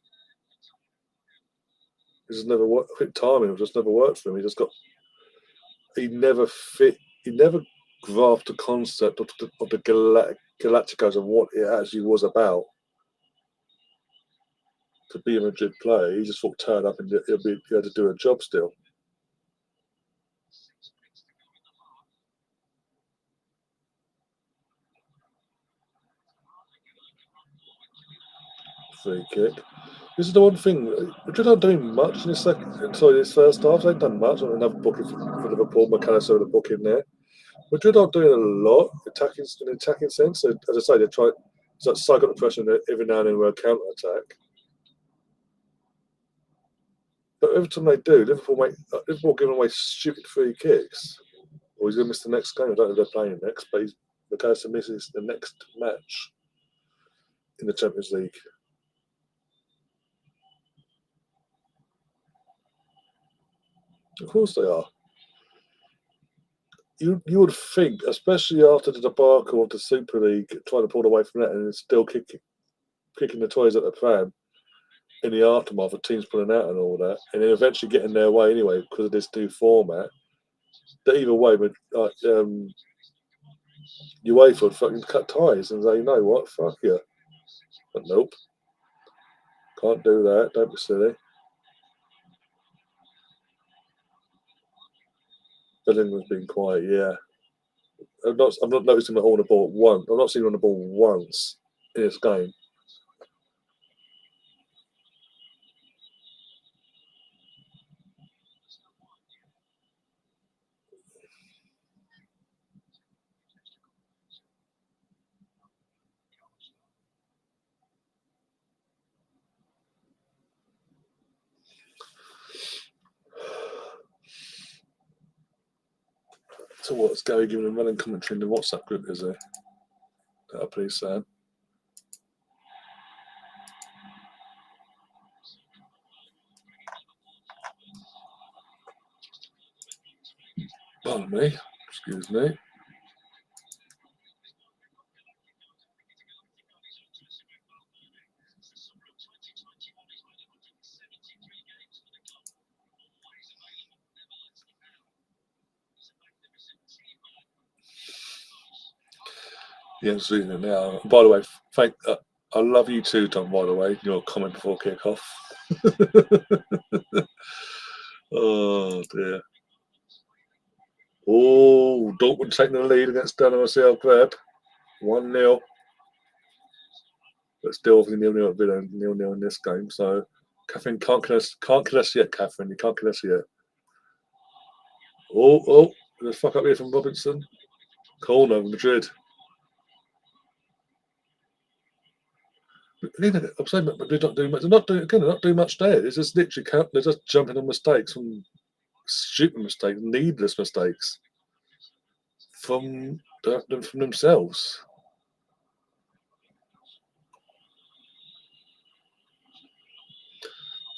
It just never worked. I think timing just never worked for him. He never fit. He never grasped the concept of the Galacticos and what it actually was about. To be a Madrid player, he just thought turn up and he had to do a job still. Free kick. This is the one thing. Madrid aren't doing much in this first half. They've done much. Another booking for Liverpool. McAllister with a book in there. Madrid aren't doing a lot in an attacking sense. So, as I say, they try. So cycle the pressure every now and then with a counter attack. But every time they do, Liverpool giving away stupid free kicks. Or he's going to miss the next game. I don't know if they're playing next, but McAllister misses the next match in the Champions League. Of course they are. You would think, especially after the debacle of the Super League, trying to pull away from that and it's still kicking the toys at the pram in the aftermath of teams pulling out and all that, and then eventually getting their way anyway because of this new format. That either way, but UEFA would fucking cut ties and say, you know what, fuck you. But nope, can't do that. Don't be silly. Bellingham's been quiet, yeah. I'm not noticing him on the ball once. I've not seen him on the ball once in this game. So what's Gary giving a running commentary in the WhatsApp group, is he? That'll please Sam. Pardon me. Excuse me. Yeah, I'm reading it now. By the way, I love you too, Tom, by the way. Your comment before kick-off. Oh, dear. Oh, Dortmund taking the lead against Dynamo Zagreb. 1-0. But still, 0-0 in this game. So, Catherine can't kill us yet, Catherine. You can't kill us yet. Oh, there's a fuck up here from Robinson. Corner, Madrid. I'm saying but they're not doing much. They're not doing much there. It's just literally they're just jumping on mistakes from stupid mistakes, needless mistakes from themselves.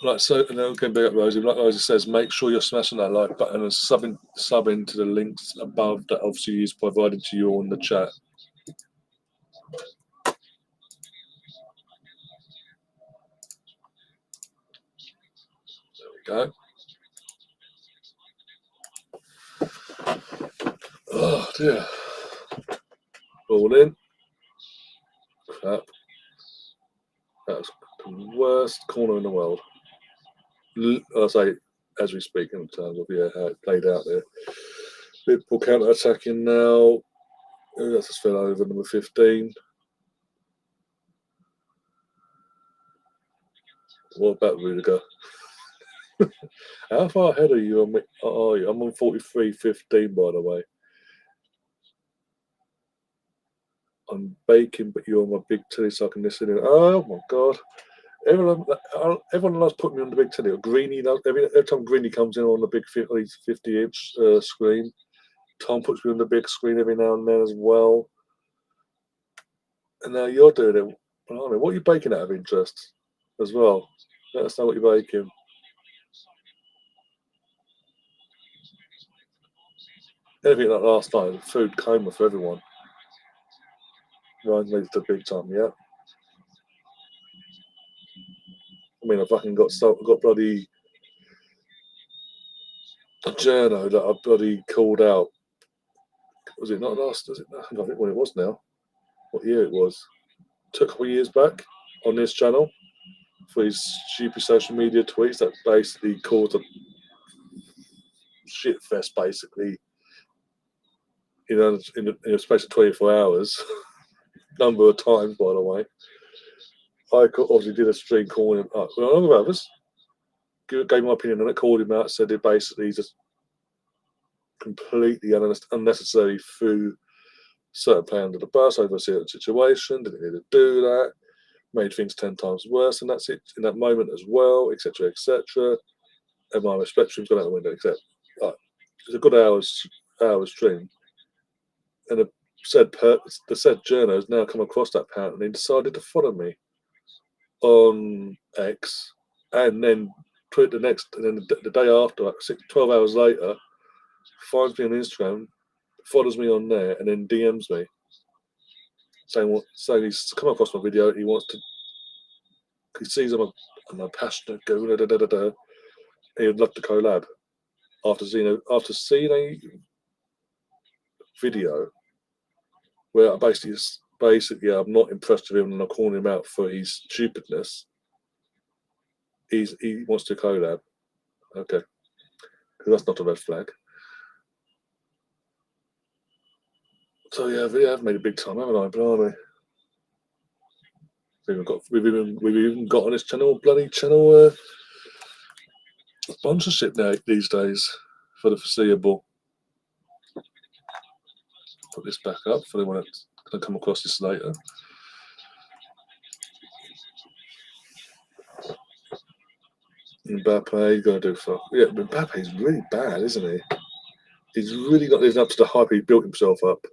Like so, and then again, big up Rosie. Like Rosie says, make sure you're smashing that like button and subbing to the links above that obviously is provided to you on the chat. There we go. Oh dear. All in. Crap. That was the worst corner in the world. I say, as we speak, in terms of how it played out there. Liverpool counter attacking now. That's a spell over number 15. What about Rudiger? How far ahead are you on me? Oh, I'm on 43.15, by the way. I'm baking, but you're on my big telly, so I can listen in. Oh my god! Everyone loves putting me on the big telly. Greeny, every time Greeny comes in on the big 50-inch screen, Tom puts me on the big screen every now and then as well. And now you're doing it. Blimey, what are you baking out of interest as well? Let us know what you're baking. Anything like last night, food coma for everyone. Ryan made it to big time, yeah. I mean, I fucking got bloody a journo that I bloody called out. Was it not last? Was it? I can't think when it was now. What year it was? Took a couple of years back on this channel for his stupid social media tweets that basically caused a shit fest, basically. In a space of 24 hours, number of times, by the way. I obviously did a stream calling him up. Well, none of others gave my opinion on it, called him out, said it basically just completely unnecessary threw certain player under the bus over a certain situation, didn't need to do that, made things 10 times worse, and that's it in that moment as well, etc., etc. And my respect stream's gone out the window, except it's a good hour stream, and the said journo has now come across that pattern and he decided to follow me on X, and then put the day after, like 12 hours later, finds me on Instagram, follows me on there, and then DMs me saying he's come across my video. He sees I'm a passionate guy, and he would love to collab after seeing a video where I basically I'm not impressed with him and I'm calling him out for his stupidness. He wants to collab. Okay, because that's not a red flag. So yeah, I've made a big time, haven't I? Blimey. We've even got on this bloody channel sponsorship now these days for the foreseeable. Put this back up for anyone that's going to come across this later. Mbappe, going to do Mbappe's really bad, isn't he? He's really not living up to the hype he built himself up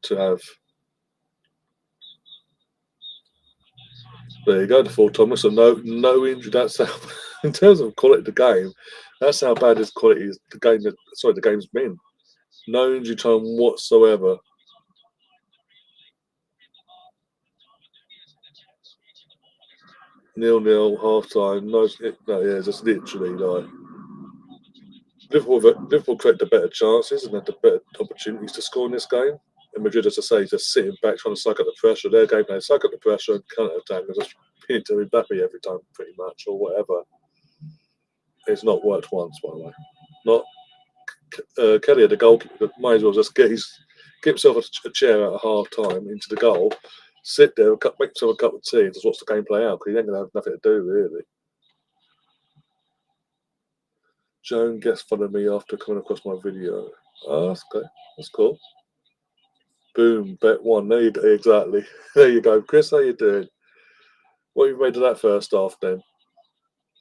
to have. There you go, the full Thomas. So no injury. That's how, in terms of quality of the game, that's how bad his quality is. The game's been. No injury time whatsoever. 0-0 half time. Just literally like Liverpool created the better chances and had the better opportunities to score in this game. And Madrid, as I say, just sitting back trying to suck up the pressure. Their game plan, suck up the pressure and counter attack and just pin it to Mbappe every time, pretty much, or whatever. It's not worked once, by the way. Not Kelly, the goalkeeper, might as well just get himself a chair at half time into the goal, sit there, make himself a cup of tea, and just watch the game play out because he ain't going to have nothing to do, really. Joan guest followed me after coming across my video. Oh, that's okay. That's cool. Boom, bet one. There you go. Exactly. There you go. Chris, how you doing? What have you made of that first half then?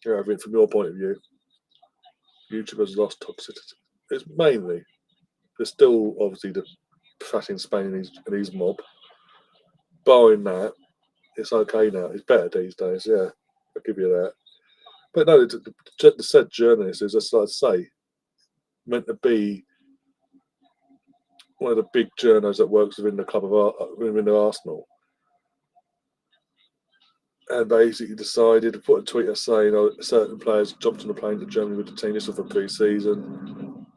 Yeah, I mean, from your point of view, YouTube has lost toxicity. It's mainly, there's still obviously the fat in Spain and his mob. Barring that, it's okay now. It's better these days, yeah. I'll give you that. But no, the said journalist is, just like I say, meant to be one of the big journos that works within the club within the Arsenal, and basically decided to put a tweet saying certain players jumped on a plane to Germany with the team. This was for pre-season.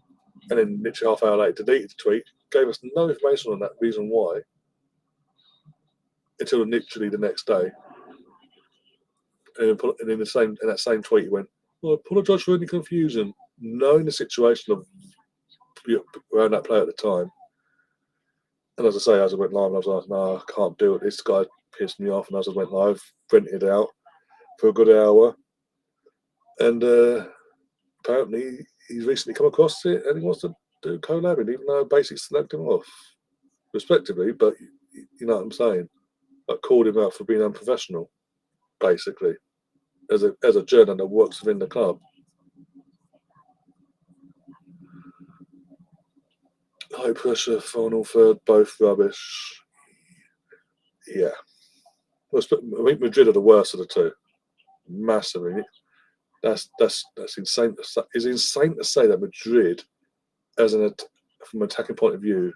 and then literally half hour later deleted the tweet, gave us no information on that reason why until literally the next day. And in that same tweet, he went, "Well, I apologise for any confusion, knowing the situation of around that player at the time." And as I say, as I went live, I was like, "No, I can't do it. This guy pissed me off." And as I went live, rented it out for a good hour, and apparently he's recently come across it and he wants to do collabing, even though I basically selected him off, respectively. But you know what I'm saying? I called him out for being unprofessional, basically, as a journal that works within the club. High pressure, final third, both rubbish. Yeah. I think Madrid are the worst of the two. Massively. That's insane. It's insane to say that Madrid, from an attacking point of view,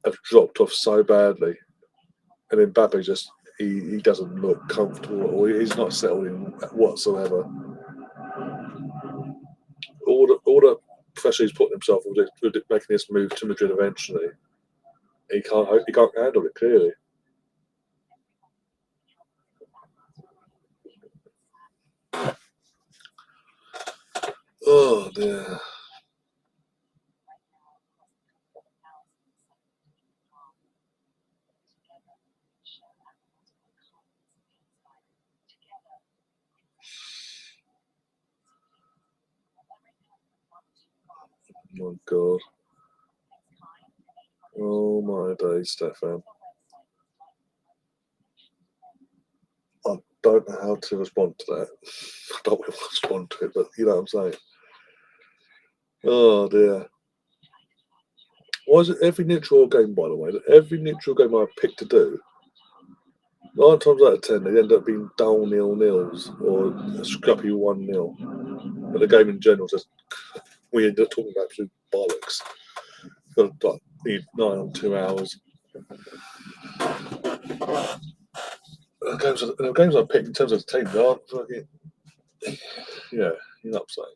have dropped off so badly. And then Mbappe just he doesn't look comfortable, or he's not settled in whatsoever. All the pressure he's putting himself with making this move to Madrid eventually, he can't handle it clearly. Oh dear. Oh my God. Oh my days, Stefan. I don't know how to respond to that. I don't want to respond to it, but you know what I'm saying. Oh dear. Why is it every neutral game, by the way, every neutral game I pick to do, 9 times out of 10, they end up being dull 0-0s or a scrappy 1-0. But the game in general, just we end up talking about absolute bollocks. Got to need 9 on 2 hours. The games I pick in terms of the teams aren't fucking. Yeah, you know what I'm saying.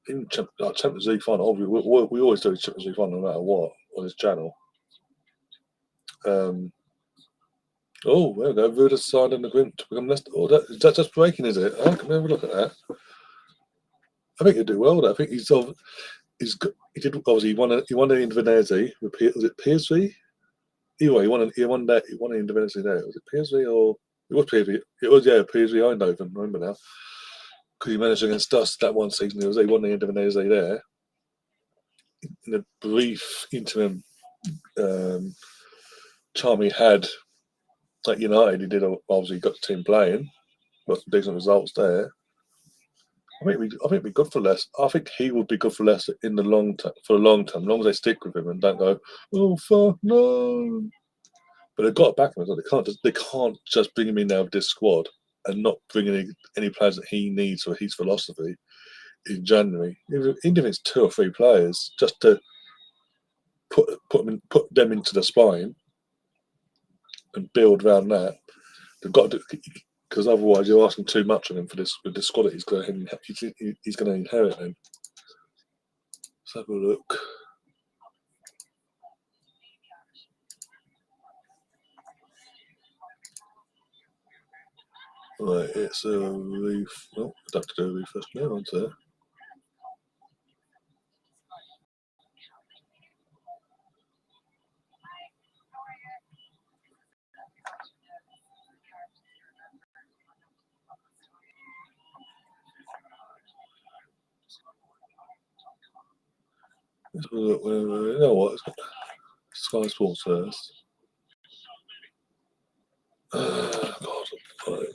In Champions League final, we always do Champions League final no matter what on this channel. Oh, there we go. Ruda signed an agreement to become Leicester. Oh, is that just breaking, is it? I can have a look at that. I think he'll do well. I think he did obviously he won the Indonesia with was it PSV? Anyway, he won the Indonesia there. Was it PSV or it was PSV? It was PSV Eindhoven. I remember now because he managed against us that one season. He won the Indonesia there. In a brief interim time he had at United, he did obviously got the team playing, got some decent results there. I think it'd be good for Leicester. I think he would be good for Leicester in the long term, for a long term, as long as they stick with him and don't go, oh fuck no. But they've got to back him. They can't just bring him in now with this squad and not bring any players that he needs for his philosophy in January. Even if it's 2 or 3 players, just to put them into the spine and build around that. They've got to, because otherwise you're asking too much of him for this with the squad that he's going to inherit. Then let's have a look. Right, it's a roof. Oh, I'd have to do a refresh now, aren't I? Let's have a look. You know what? Sky Sports first. God, right.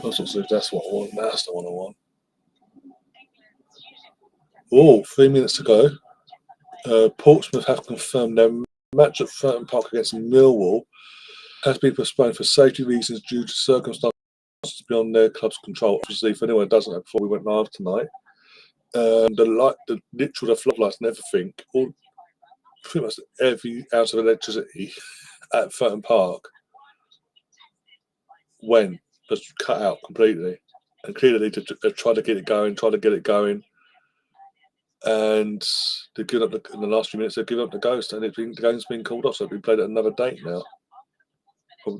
That's what I want. That's the one I want. Oh, 3 minutes to go. Portsmouth have confirmed their match at Furton Park against Millwall has been postponed for safety reasons due to circumstances beyond their club's control. Obviously, if anyone doesn't know, before we went live tonight, the floodlights and everything, pretty much every ounce of electricity at Furton Park just cut out completely. And clearly they tried to get it going, and they've given up in the last few minutes. They've given up the ghost, and the game's been called off. So it'll be played at another date now,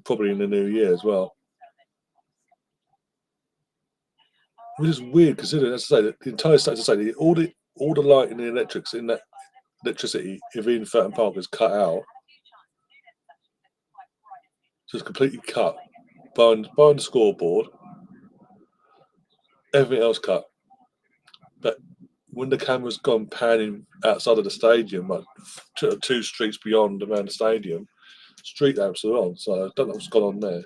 probably in the new year as well. Which is weird, considering, as I say, the entire state, as I say, all the lighting and the electrics in that electricity in Furton Park is cut out. Just completely cut. Behind the scoreboard, everything else cut. But when the camera's gone panning outside of the stadium, like two streets beyond around the stadium, street lamps are on. So I don't know what's gone on there.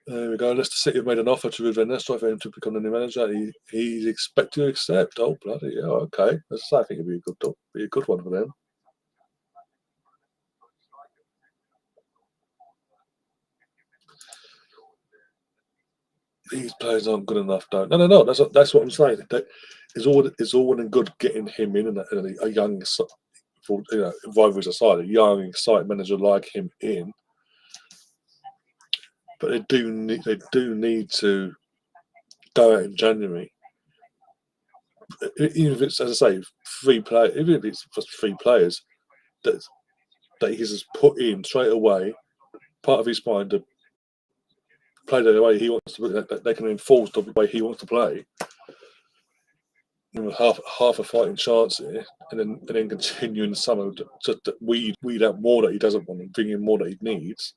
There we go. Leicester City have made an offer to Ruben Nestor for him to become the new manager. He's expected to accept. Oh bloody yeah, okay. I think it'd be a good one for them. These players aren't good enough, don't. No. That's what I'm saying. It's all well and good getting him in and a young, rivalries aside, a young, exciting manager like him in. But they do need to go out in January. Even if it's, as I say, even if it's just 3 players that he's just put in straight away, part of his mind to play the way he wants to, that they can enforce the way he wants to play. Half a fighting chance here, and then continue in the summer to weed out more that he doesn't want and bring in more that he needs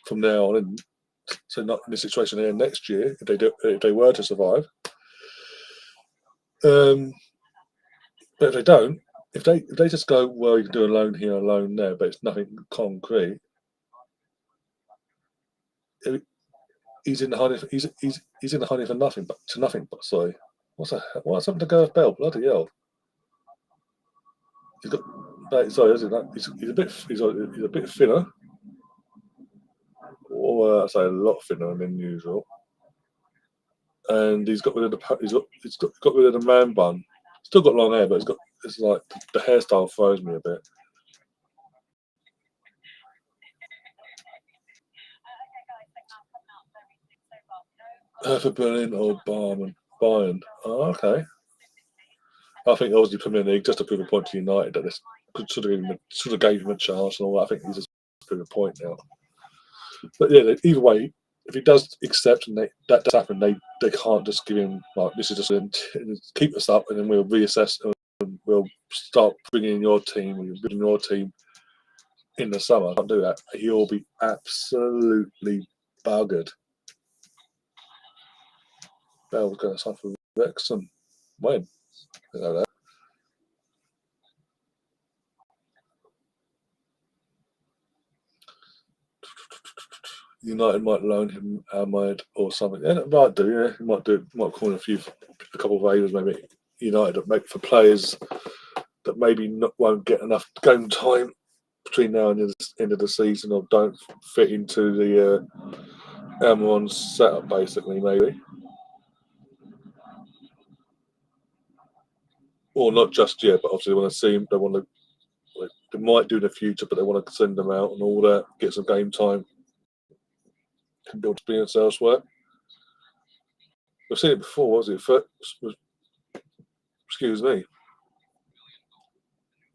from now on. And so not in the situation here next year if they were to survive. But if they don't, if they just go, well, you can do a loan here, a loan there, but it's nothing concrete. He's in the honey. He's in the honey for nothing, but sorry. What's happened to Gareth Bale? Bloody hell! He's got. Sorry, isn't that? He's a bit thinner. Or I say a lot thinner than usual. And he's got rid of the man bun. Still got long hair, but it's like the hairstyle throws me a bit. Hertha Berlin or Bayern. Oh, okay. I think obviously Premier League just to prove a point to United that this should have gave him a chance and all that. I think he's just proving a point now. But yeah, either way, if he does accept and that does happen, they can't just give him like this is just keep us up and then we'll reassess and we'll start bringing in your team in the summer. I can't do that. He'll be absolutely buggered. Bell's going to suffer Wrexham. When? I know that. United might loan him Ahmad or something. Yeah, it might do. Yeah, he might do. Might call in a couple of waivers, maybe United that make for players that maybe won't get enough game time between now and the end of the season, or don't fit into the Almiron's setup, basically, maybe. Or not just yet, but obviously they want to see him. They might do in the future, but they want to send them out and all that, get some game time, and build experience elsewhere. We've seen it before, was it? Excuse me.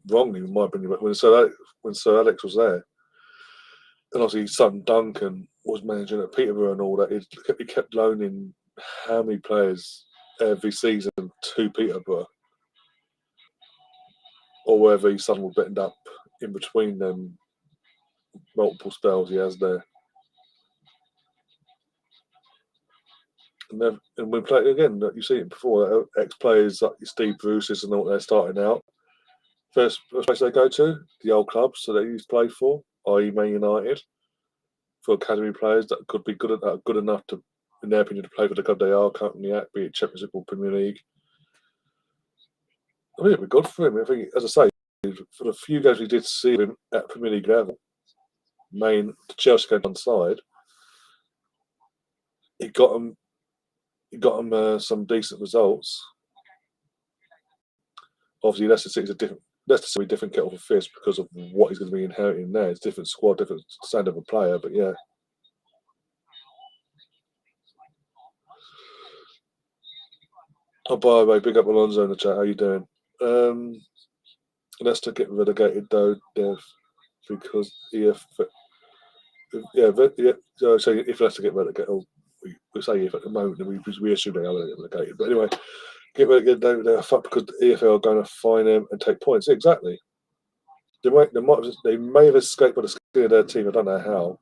Wrongly, in my opinion, but when Sir Alex was there, and obviously his son Duncan was managing at Peterborough and all that, he kept loaning how many players every season to Peterborough, or wherever his son would end up in between them multiple spells he has there. And when play again, you've seen it before. Ex-players like Steve Bruce's and all, they're starting out. First place they go to, the old clubs that they used to play for, i.e. Man United, for academy players that could be good enough to, in their opinion, to play for the club they are currently at, be it Championship or Premier League. I think it'd be good for him. I think, as I say, for the few games we did see him at Premier League level, the Chelsea game on side, he got him some decent results. Obviously, Leicester City's a different. That's a different kettle of fish because of what he's going to be inheriting there. It's different squad, different standard of a player, but yeah. Oh, by the way, big up Alonso in the chat. How you doing? Leicester get relegated though, Dev, because So if Leicester get relegated, we say if at the moment, we assume they are relegated. But anyway, get relegated, they're fucked because the EFL are going to fine them and take points. Exactly. They may have escaped by the skin of their team. I don't know how.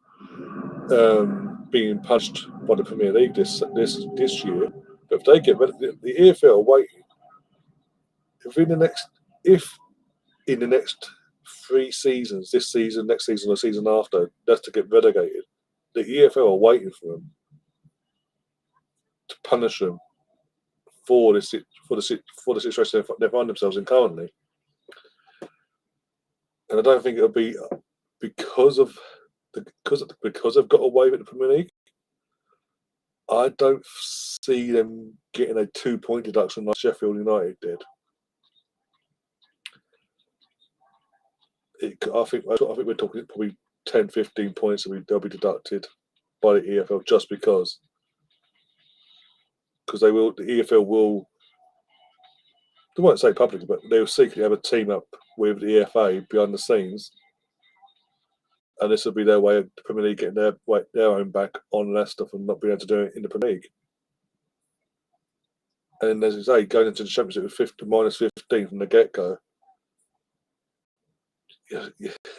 Being punched by the Premier League this year, but if they get the EFL waiting, if in the next 3 seasons, this season, next season, or season after, that's to get relegated, the EFL are waiting for them to punish them for the situation they find themselves in currently. And I don't think it'll be because they've got away with the Premier League. I don't see them getting a 2-point deduction like Sheffield United did. I think we're talking probably 10, 15 points they'll be deducted by the EFL just because the EFL will, they won't say publicly, but they'll secretly have a team up with the EFA behind the scenes, and this will be their way of the Premier League getting their own back on Leicester from not being able to do it in the Premier League. And as you say, going into the Championship with -15 from the get-go,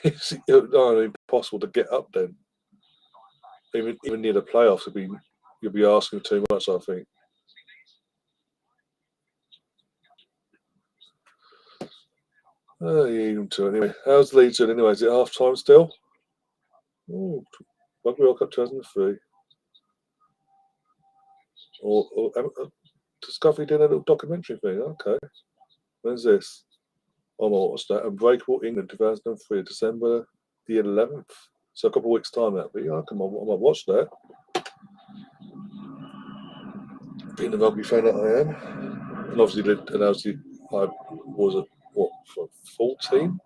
it's impossible to get up then. Even near the playoffs, you'll be asking too much, I think. Anyway, how's Leeds doing anyway? Is it half time still? Oh, Rugby World Cup 2003. Or Discovery doing a little documentary thing. Okay. When's this? I might watch that. Unbreakable England 2003, December the 11th. So a couple of weeks' time that'll be. I might watch that. Being the rugby fan that I am. And obviously I was 14?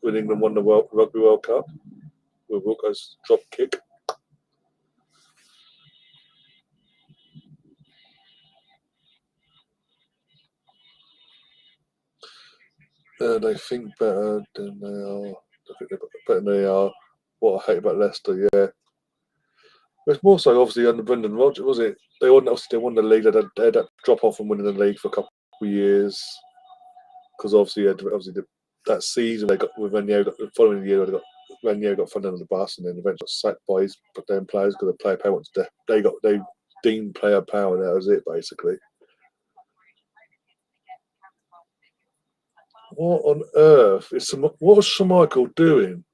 When England won the Rugby World Cup with Wilco's drop kick. They think better than they are. I think they're better than they are. What I hate about Leicester, yeah. But it's more so obviously under Brendan Rodgers, was it? They won the league. They had that drop off from winning the league for a couple of years because obviously that season they got with Ranieri. The following year Ranieri got thrown under the bus and then eventually got sacked by his damn players because the player power went to death. They deemed player power and that was it basically. What on earth what was Sir Michael doing?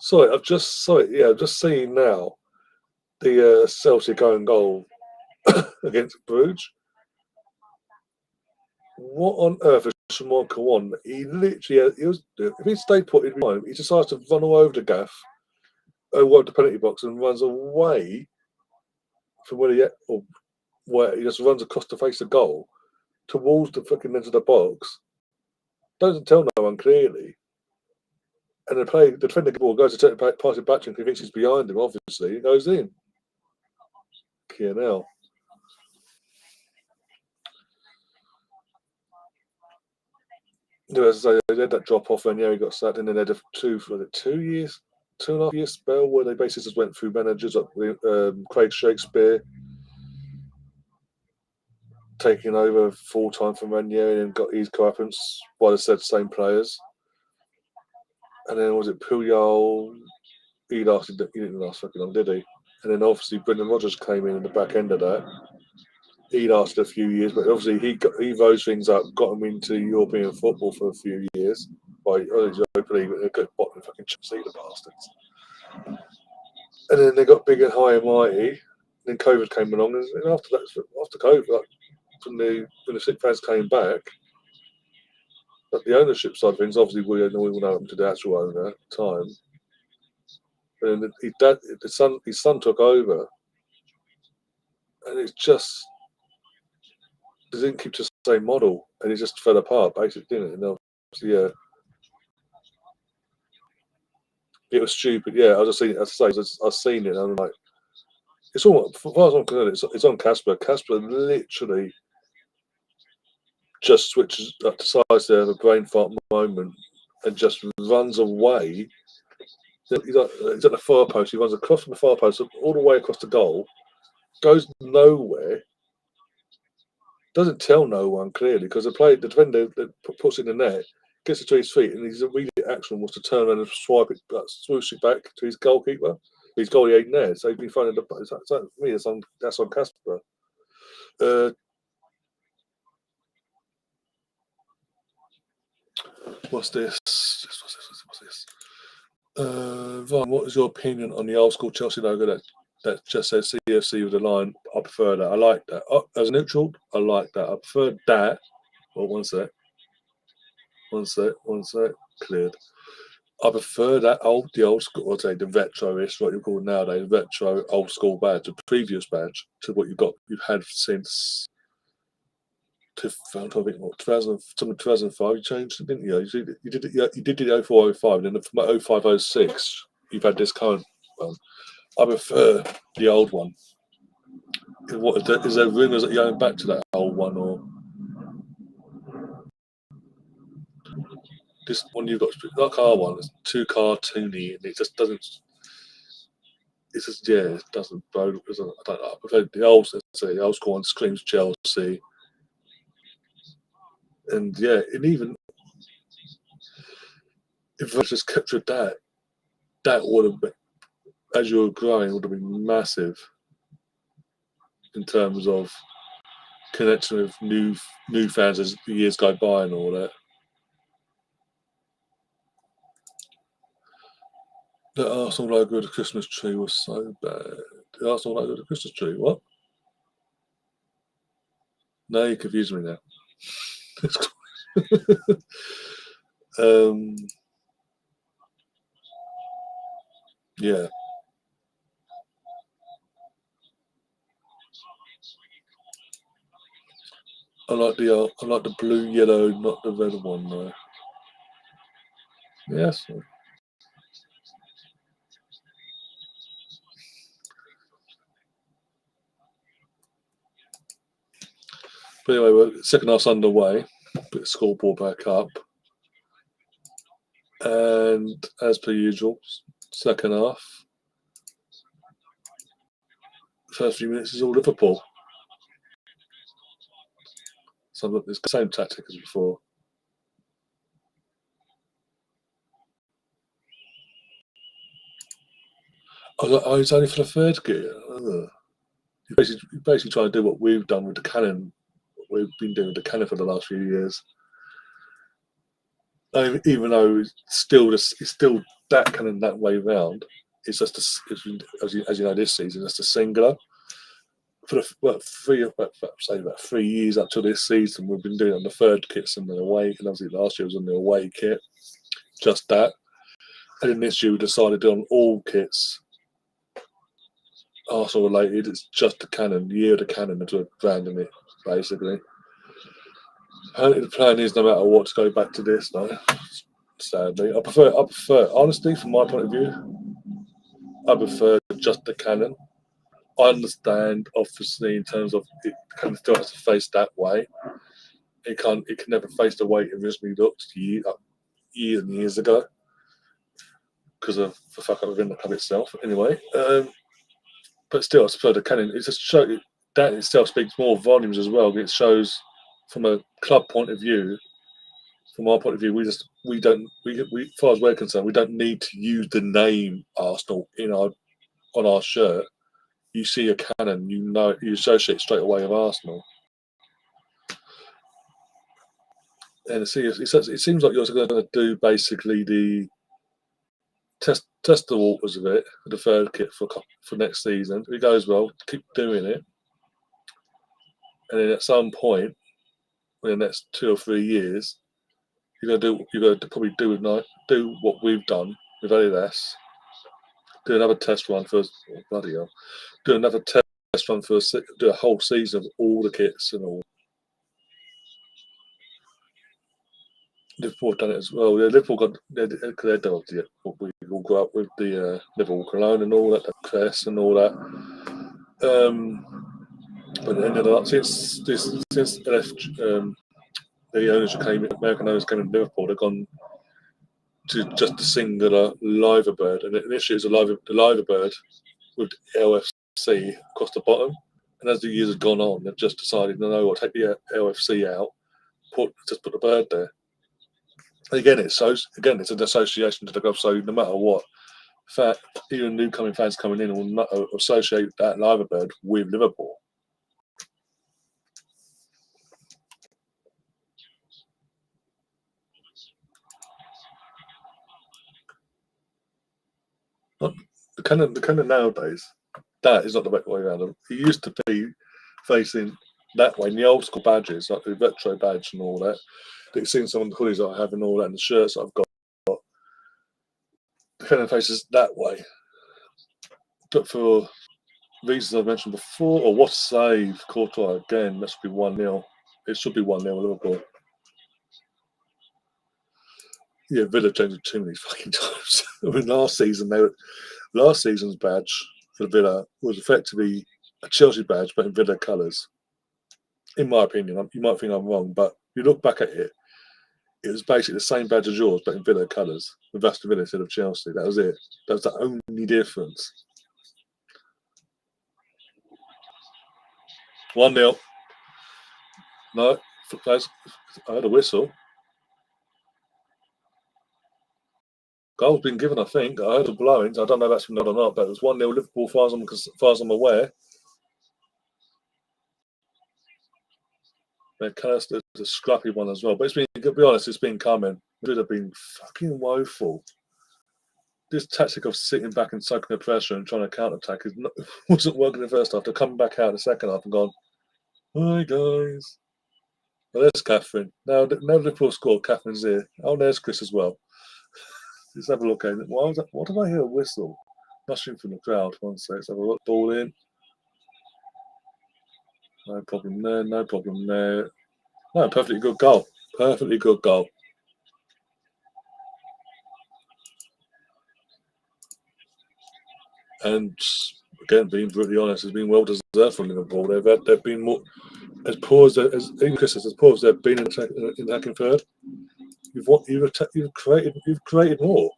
Sorry, I've just seen now the Celtic own goal against Bruges. What on earth is Sir Michael on? He literally, if he stayed put in time, he decides to run all over the gaff, over the penalty box, and runs away from where he just runs across the face of goal towards the fucking end of the box. Doesn't tell no one clearly. And the defender goes to pass it back to him, he thinks he's behind him, obviously. He goes in. K&L. As I say, they had that drop off and he got sacked, and then they had a 2.5 year spell where they basically just went through managers like Craig Shakespeare taking over full time from Ranieri and got his co-appents by the same players. And then was it Puyol? He didn't last fucking long, did he? And then obviously Brendan Rodgers came in the back end of that. He lasted a few years, but obviously he rose things up, got him into European football for a few years by hopefully a good bottom fucking see the bastards. And then they got big and high and mighty. Then COVID came along, and after COVID, when the sick fans came back, but the ownership side of things, obviously we all know him to the actual owner at the time. And his son took over, and it's just because they didn't keep to the same model, and it just fell apart basically, didn't it? And obviously, yeah, it was stupid. Yeah, I just seen. As I say, I've seen it, and I'm like, it's all. As far as I'm concerned, it's on Casper. Casper literally just switches up to sides there, a brain fart moment, and just runs away. He's at the far post. He runs across from the far post all the way across the goal, goes nowhere. Doesn't tell no one clearly because the defender that puts it in the net gets it to his feet, and his immediate action was to turn around and swipe it, swoosh it back to his goalkeeper. His goalie ain't there, so he's been finding the. For me, that's on Casper. What's this? What's this? Vaughn, what is your opinion on the old school Chelsea logo that just says CFC with the line? I prefer that. I like that. As a neutral, I like that. I prefer that. Oh, one sec. Cleared. I prefer the old school, I'd say the retro-ish, what you call nowadays, retro old school badge, the previous badge to what you've had since 2005. You changed it, didn't you? You did the 0405, and then from 0506, you've had this current one. I prefer the old one. Is there rumours that you're going back to that old one, or this one you've got? Like our one, it's too cartoony, and it just doesn't. It's just it doesn't. I don't know. I prefer the old school one. Screams Chelsea, and yeah, and even if I just kept with that would have been, as you were growing, would have been massive in terms of connection with new fans as the years go by and all that. The Arsenal logo of the Christmas tree was so bad. The Arsenal logo of the Christmas tree, what? No, you confuse me now. Yeah. I like the blue yellow, not the red one though. Yes. But anyway, second half's underway. Put the scoreboard back up. And as per usual, second half, first few minutes is all Liverpool. So it's the same tactic as before. It's only for the third gear. You're basically trying to do what we've done with the cannon. We've been doing with the cannon for the last few years. Even though it's still that cannon that way round, it's just as you know this season, it's a singular. For about 3 years up to this season, we've been doing it on the third kits and the away, and obviously last year was on the away kit, just that. And then this year we decided to do on all kits, Arsenal related. It's just the cannon, year of the cannon, and to branding it basically. The plan is no matter what to go back to this now. Sadly, I prefer honestly, from my point of view, I prefer just the cannon. I understand, obviously, in terms of it kind of still has to face that way. It can never face the way it originally looked years and years ago because of the fuck up within the club itself. Anyway, but still, I prefer the cannon. It just that itself speaks more volumes as well. It shows from a club point of view. From our point of view, we don't, as far as we're concerned, we don't need to use the name Arsenal on our shirt. You see a cannon, you associate straight away with Arsenal. And it seems like you're going to do basically the test the waters of it, the third kit for next season. If it goes well, keep doing it, and then at some point, in the next 2 or 3 years, you're going to probably do what we've done with Adidas. Do another test run for bloody hell. Do another test run do a whole season of all the kits and all. Liverpool have done it as well. Yeah, Liverpool got they're dogs. Yeah, we all grew up with the Liverpool cologne and all that, the crest and all that. But then since they left, the owners American owners came in Liverpool, they've gone to just a singular liver bird, and initially it was the liver bird with LFC across the bottom. And as the years have gone on, they've just decided, no, take the LFC out, just put the bird there. Again, it's an association to the club. So no matter what, even new coming fans coming in will not associate that liver bird with Liverpool. The kind of nowadays, that is not the right way around. It used to be facing that way. And the old school badges, like the retro badge and all that you've seen some of the hoodies that I have and all that, and the shirts that I've got, the kind of faces that way. But for reasons I've mentioned before, or what save, Courtois again, that should be 1-0. It should be 1-0 Liverpool. Yeah, Villa changed it too many fucking times. I mean, last season's badge for Villa was effectively a Chelsea badge, but in Villa colours. In my opinion, you might think I'm wrong, but you look back at it, it was basically the same badge as yours, but in Villa colours, with Aston Villa instead of Chelsea. That was it. That was the only difference. 1-0. No, I had a whistle. Goal's been given, I think. I heard a blowing. I don't know if that's been done or not, but it was 1-0 Liverpool, as far as I'm aware. It's a scrappy one as well. But it's been, to be honest, it's been coming. It would have been fucking woeful. This tactic of sitting back and soaking the pressure and trying to counter-attack wasn't working in the first half. They're coming back out in the second half and gone, hi, guys. Well, there's Catherine. Now Liverpool scored, Catherine's here. Oh, there's Chris as well. Let's have a look at it. What did I hear a whistle? Rushing from the crowd. One sec. Let's have a look. Ball in. No problem there. No problem there. No, perfectly good goal. Perfectly good goal. And again, being brutally honest, has been well deserved from Liverpool. They've been more as poor as as poor as they've been in attacking third. You've created more.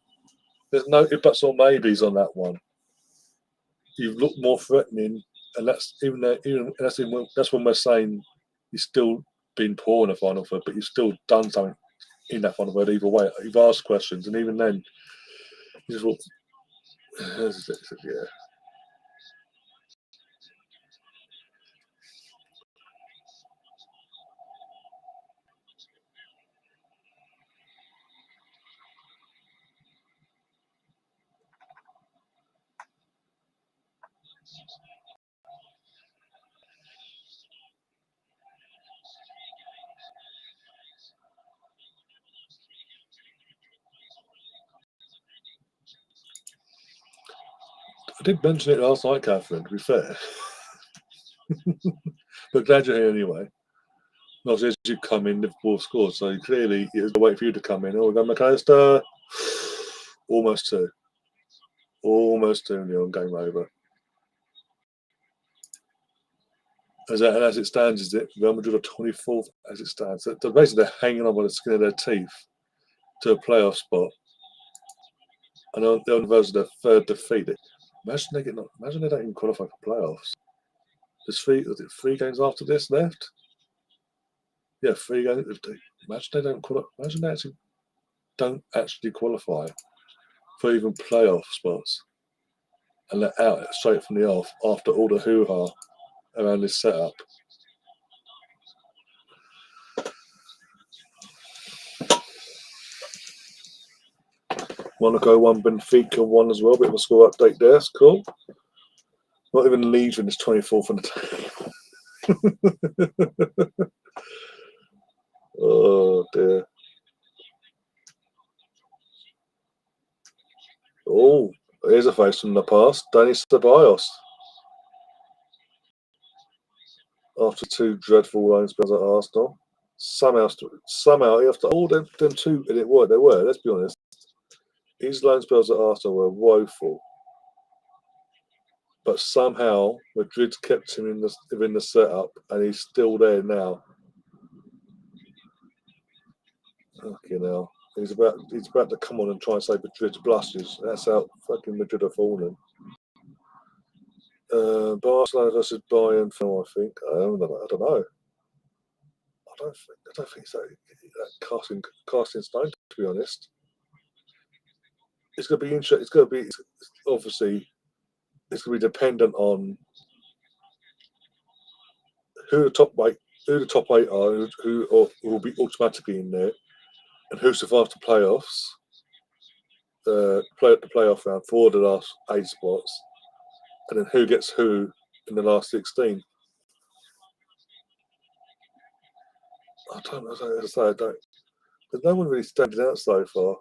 There's no if buts or maybes on that one. You've looked more threatening, and that's that's when we're saying you've still been poor in the final third, but you've still done something in that final third either way. You've asked questions, and even then, you just thought, yeah. I did mention it last night, Catherine, to be fair. But glad you're here anyway. Obviously, as you come in, Liverpool scored, so clearly it was a wait for you to come in. Oh, we got McAllister. Almost 2. Almost 2-0, game over. As it stands, is it? Real Madrid are 24th as it stands. So basically, they're hanging on by the skin of their teeth to a playoff spot. And they're on the verge of their third defeat. Imagine they don't even qualify for playoffs. There's 3 games after this left? Yeah, 3 games. Imagine they don't qualify. Imagine they don't actually qualify for even playoff spots. And they're out straight from the off after all the hoo-ha around this setup. Monaco 1, Benfica 1 as well. Bit of a score update there. That's cool. Not even Leeds in this 24th on the table. Oh dear. Oh, here's a face from the past. Danny Ceballos. After 2 dreadful loan spells at Arsenal. Somehow, after all them two, and they were. Let's be honest. His loan spells at Arsenal were woeful, but somehow Madrid kept him in the setup, and he's still there now. Fucking hell. He's about to come on and try and say Madrid's blushes. That's how fucking Madrid are falling. Barcelona versus Bayern film, I think. I don't know. I don't think so. That casting stone, to be honest. It's going to be interesting. It's going to be obviously. It's going to be dependent on who the top eight are, who will be automatically in there, and who survives the playoffs. The playoff round for the last 8 spots, and then who gets who in the last 16. I don't know. As I say, there's no one really standing out so far.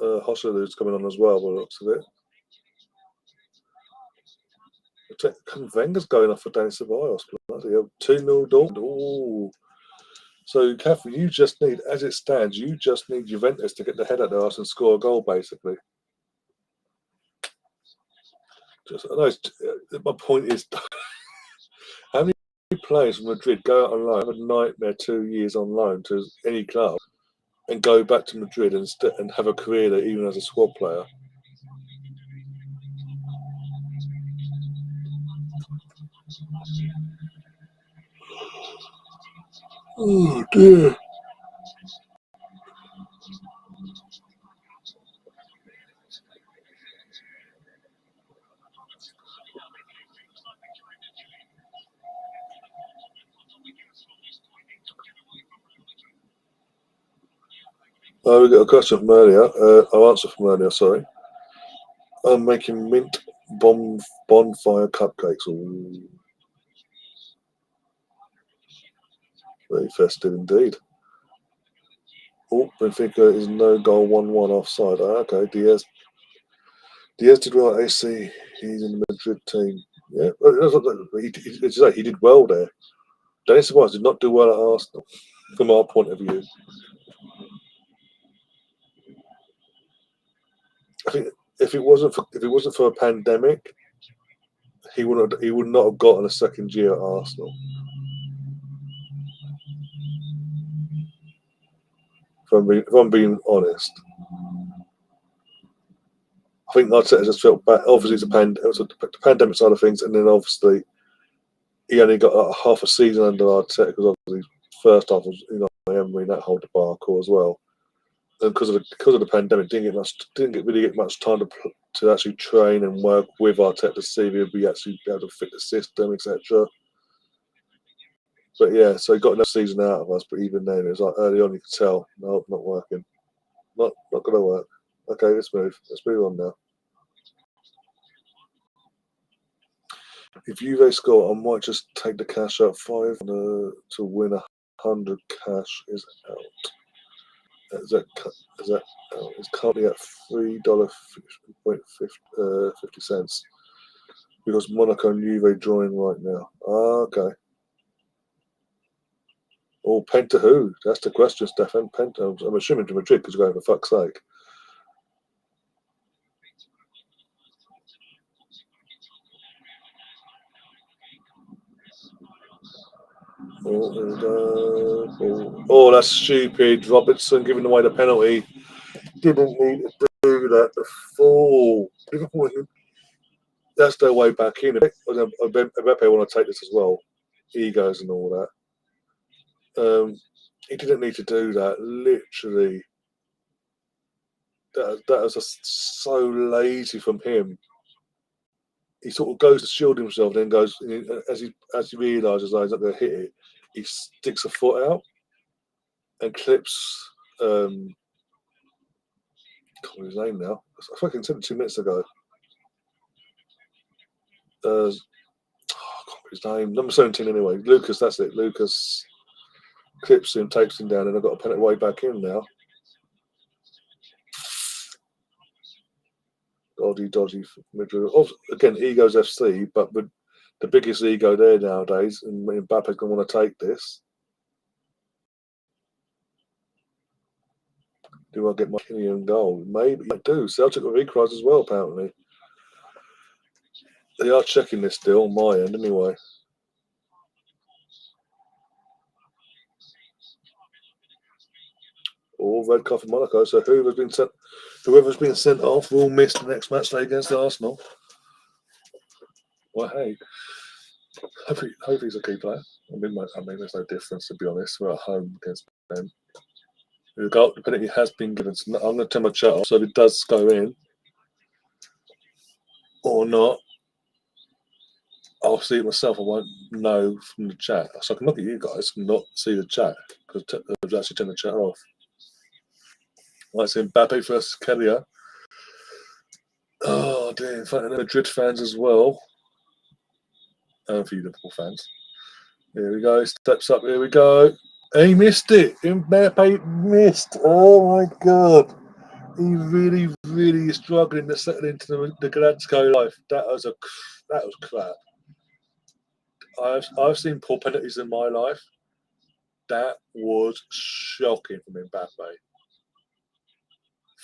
Watchalong's coming on as well, by the looks of it. Wenger's going off for Danny Ceballos. 2-0 Dortmund. Ooh. So, Catherine, you just need, as it stands, Juventus to get the head out of the arse and score a goal, basically. My point is, how many players from Madrid go out on loan, have a nightmare 2 years on loan to any club, and go back to Madrid and have a career there, even as a squad player? Oh dear. Oh, we got a question from earlier. I'll answer from earlier, sorry. I'm making mint bonfire cupcakes. Ooh. Very festive indeed. Oh, Benfica is no goal 1-1 offside. Okay, Diaz did well at AC. He's in the Madrid team. Yeah, he did well there. Danny Ceballos did not do well at Arsenal, from our point of view. I think if it wasn't for a pandemic, he would not have gotten a second year at Arsenal. If I'm being honest, I think Arteta just felt bad. Obviously, it was the pandemic side of things, and then obviously he only got like half a season under Arteta because obviously first half was Emery that whole debacle as well, and because of the pandemic, didn't really get much time to actually train and work with Arteta to see if he'd be actually able to fit the system, etc. But yeah, so he got another season out of us. But even then, it was like early on you could tell, no, not working, not going to work. Okay, let's move on now. If Juve score, I might just take the cash out 5 to win 100. Cash is out. Is that out? It's currently at $3.50 because Monaco and Juve drawing right now. Okay. Oh, Penta who? That's the question, Stefan. Penta. I'm assuming to Madrid because going for fuck's sake. Oh, that's stupid. Robertson giving away the penalty. Didn't need to do that. The fool. Liverpool. That's their way back in. I bet they want to take this as well. Egos and all that. He didn't need to do that. Literally. That was just so lazy from him. He sort of goes to shield himself, then goes as he realises he's not going to hit it. He sticks a foot out and clips. I can't remember his name now. I fucking said it 2 minutes ago. I can't remember his name. Number 17 anyway. Lucas, that's it. Lucas clips him, takes him down, and I've got to put it way back in now. Dodgy Madrid. Again, Egos FC, but the biggest ego there nowadays, and Mbappe's going to want to take this. Do I get my Kenyan goal? Maybe I do. Celtic have equalised as well, apparently. They are checking this still on my end, anyway. All red card for Monaco. So whoever's been sent off will miss the next match day against Arsenal. Well, hey, hopefully he's a key player. I mean, there's no difference, to be honest. We're at home against them. The penalty has been given. So I'm going to turn my chat off. So if it does go in or not, I'll see it myself. I won't know from the chat. So I can look at you guys and not see the chat because I've actually turned the chat off. Right, so Mbappe versus Kelia. Oh, dear. In fact, the Madrid fans as well. And a few Liverpool fans. Here we go. Steps up. Here we go. He missed it. Mbappe missed. Oh, my God. He really, really is struggling to settle into the Gladsko life. That was crap. I've seen poor penalties in my life. That was shocking from Mbappe.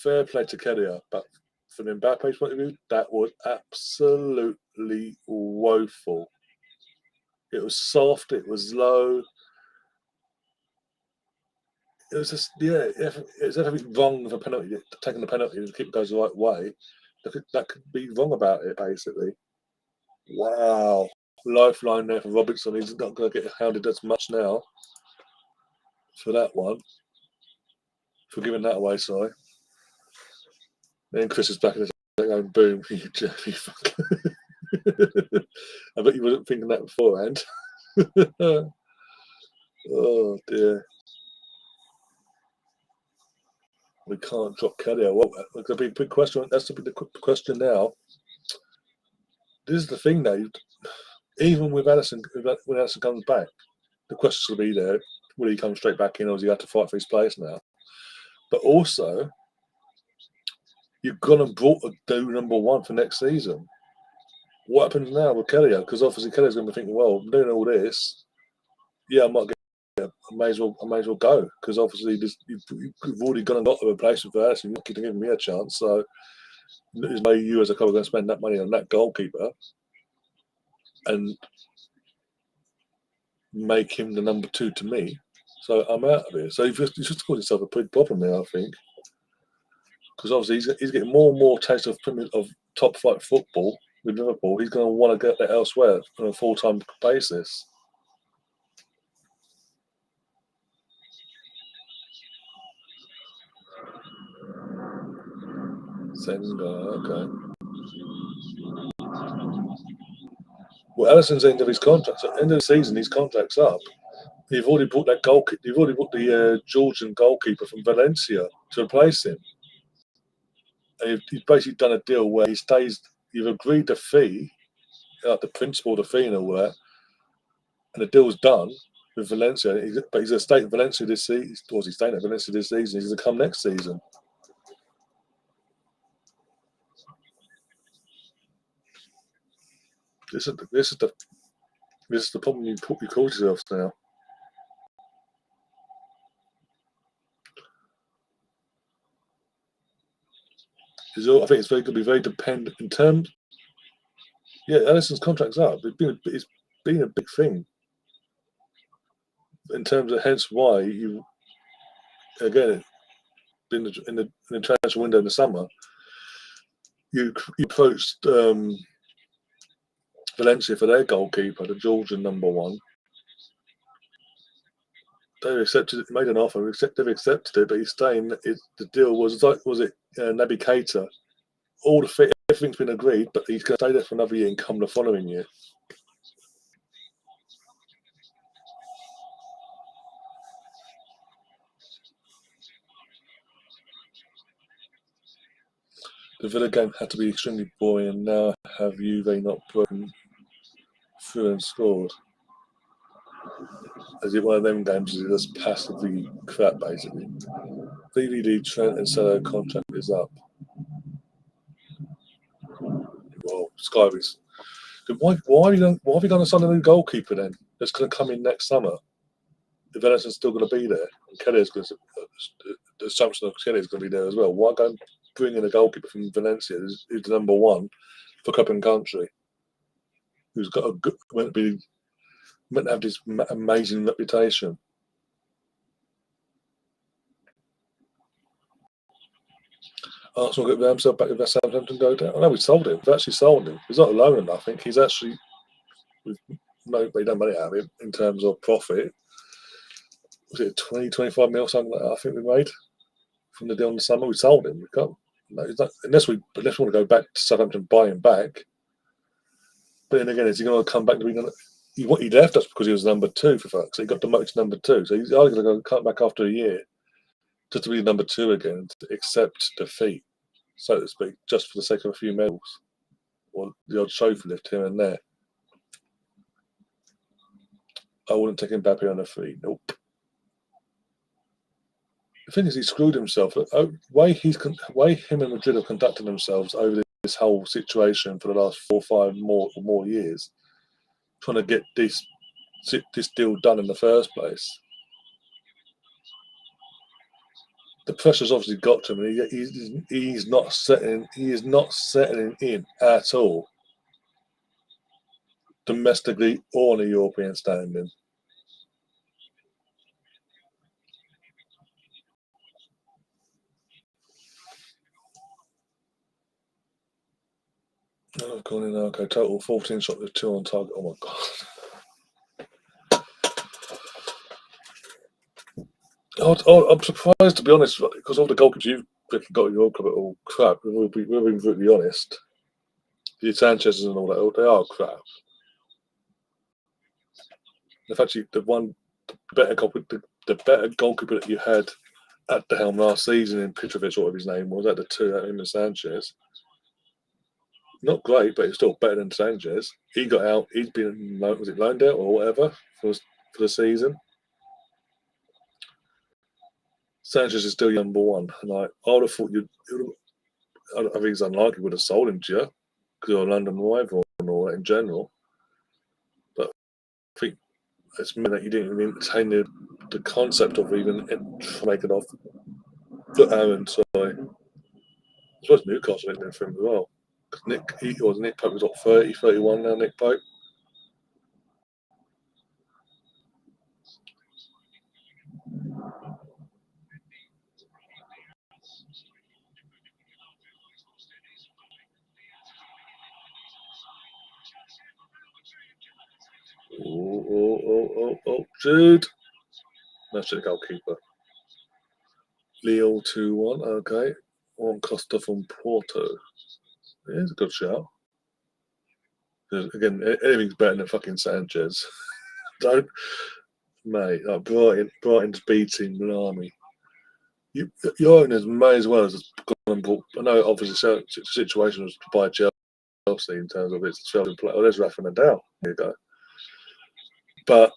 Fair play to Kelia, but from Mbappe's point of view, that was absolutely woeful. It was soft. It was low. It was just, it's everything wrong with a penalty. Taking the penalty and the kick goes the right way. That could be wrong about it, basically. Wow. Lifeline there for Robertson. He's not going to get hounded as much now for that one. For giving that away, sorry. Then Chris is back in his going, boom, you jerky fuck. I bet you wasn't thinking that beforehand. Oh, dear. We can't drop Kelly. Well, that's a big question. That's the question now. This is the thing, though. Even with Alisson, when Alisson comes back, the question will be there: will he come straight back in, or does he have to fight for his place now? But also, you've gone and brought a do number one for next season. What happens now with Kelly? Because obviously Kelly's going to be thinking, well, I'm doing all this. Yeah, I might get. I may as well go because obviously you've already gone and got a replacement for Alisson. You're not giving me a chance, so there's no you as a club are going to spend that money on that goalkeeper and make him the number two to me. So I'm out of here. So you've just caused yourself a big problem there, I think, because obviously he's getting more and more taste of top flight football with Liverpool. He's going to want to get that elsewhere on a full-time basis. Senga, okay. Well, Alisson's end of his contract. So end of the season, his contract's up. You've already bought that goalkeeper. You've already bought the Georgian goalkeeper from Valencia to replace him. And you've basically done a deal where he stays. You've agreed the fee, like the principal, the fee, and all that, and the deal's done with Valencia. But he's going to stay at Valencia this season. Or he's staying at Valencia this season. He's going to come next season. This is the problem you cause yourself now. I think it's going to be very dependent in terms. Yeah, Alisson's contract's up. It's been a big thing in terms of hence why you again in the transfer window in the summer you approached Valencia for their goalkeeper, the Georgian number one. They accepted it, made an offer. They've accepted it, but he's staying. The deal was it Naby Keita? Everything's been agreed, but he's going to stay there for another year and come the following year. The Villa game had to be extremely boring, and now have they not broken through and scored? Is it one of them games? Is it just passively crap, basically? VVD, Trent, and Salah contract is up. Well, Skyby's Why have you done to sign a new goalkeeper then? That's going to come in next summer. If Ellison's still going to be there, and Kelly's going to, the assumption of Kelly's going to be there as well. Why go and bring in a goalkeeper from Valencia who's the number one for cup and country, who's got a good, meant to have this amazing reputation? Arsenal get themselves back with Southampton go down. I know we sold him. We've actually sold him. He's not a loan or nothing. He's actually, we've made no money out of him in terms of profit. Was it 20, 25 mil, something like that, I think we made from the deal in the summer? We sold him. We can't, no, he's not, unless we want to go back to Southampton and buy him back. But then again, is he going to come back to being he left us because he was number two, for fuck's sake. He got demoted to number two. So he's either going to go come back after a year just to be number two again, to accept defeat, so to speak, just for the sake of a few medals or the odd trophy lift here and there. I wouldn't take Mbappe on a free. Nope. The thing is, he screwed himself. The way him and Madrid have conducted themselves over this whole situation for the last 4 or 5 more years, trying to get this deal done in the first place. The pressure's obviously got to him, and he is not settling in at all, domestically or on a European standing. Oh, I've gone in. Okay, total 14 shots with 2 on target. Oh my god! I'm surprised, to be honest, because all the goalkeepers you've got in your club are all crap. We're being brutally honest. The Sanchez's and all that, they are crap. In fact, the better goalkeeper that you had at the helm last season in Petrovic, whatever his name was, at the two, him and Sanchez. Not great, but he's still better than Sanchez. He got out. He's been loaned out or whatever for the season. Sanchez is still number one, and I would have thought I think it's unlikely would have sold him to you because you're a London rival and all that in general. But I think it's meant that you didn't even entertain the concept of even making off the Aaron. So I suppose Newcastle went there for him as well. Nick Pope was what, 30, 31 now, Nick Pope. Oh, Jude. That's the goalkeeper. Leo 2-1, okay. Juan Costa from Porto. Yeah, it's a good shout. Again, anything's better than fucking Sanchez. Don't, mate. Like Brighton's B team, blimey. Your owners may as well have gone and bought. I know, obviously, the situation was to buy Chelsea in terms of its Chelsea play. Oh, there's Rafa Nadal. There you go. But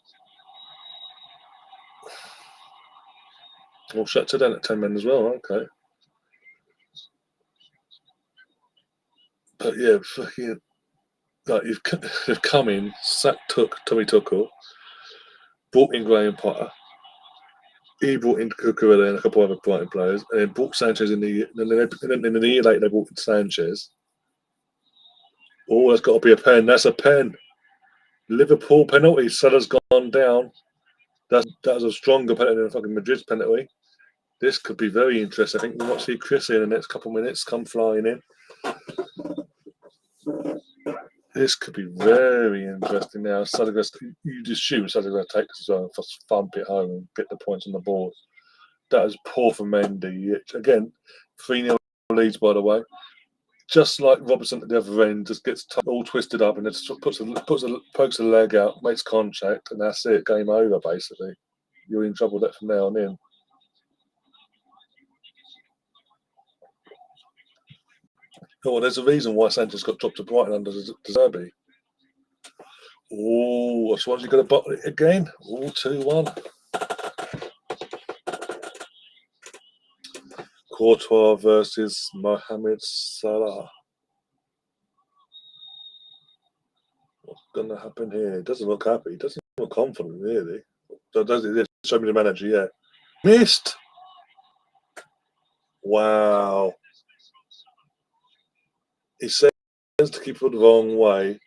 well, shut to down at 10 men as well. Okay. But yeah, fucking. Like you've come in, sacked Tommy Tuchel, brought in Graham Potter. He brought in Cucurella and a couple of other Brighton players, and then brought Sanchez in the. And then a year later, they brought in Sanchez. Oh, that's got to be a pen. That's a pen. Liverpool penalty. Salah's gone down. That was a stronger penalty than fucking Madrid's penalty. This could be very interesting. I think we might see Chris in the next couple of minutes come flying in. This could be very interesting now. You'd assume Salah's going to take this as well and thump it home and get the points on the board. That is poor for Mendy. Again, 3-0 leads, by the way. Just like Robertson at the other end, just gets all twisted up and just pokes a leg out, makes contact, and that's it. Game over, basically. You're in trouble with that from now on in. Oh, there's a reason why Sanchez got dropped to Brighton under De Zerbi. Oh, Swansea got to bottle it again. Oh, 2-1. Courtois versus Mohamed Salah. going to happen here? He doesn't look happy. He doesn't look confident, really. Does it? Show me the manager, yeah. Missed! Wow. He sends to keep it the wrong way.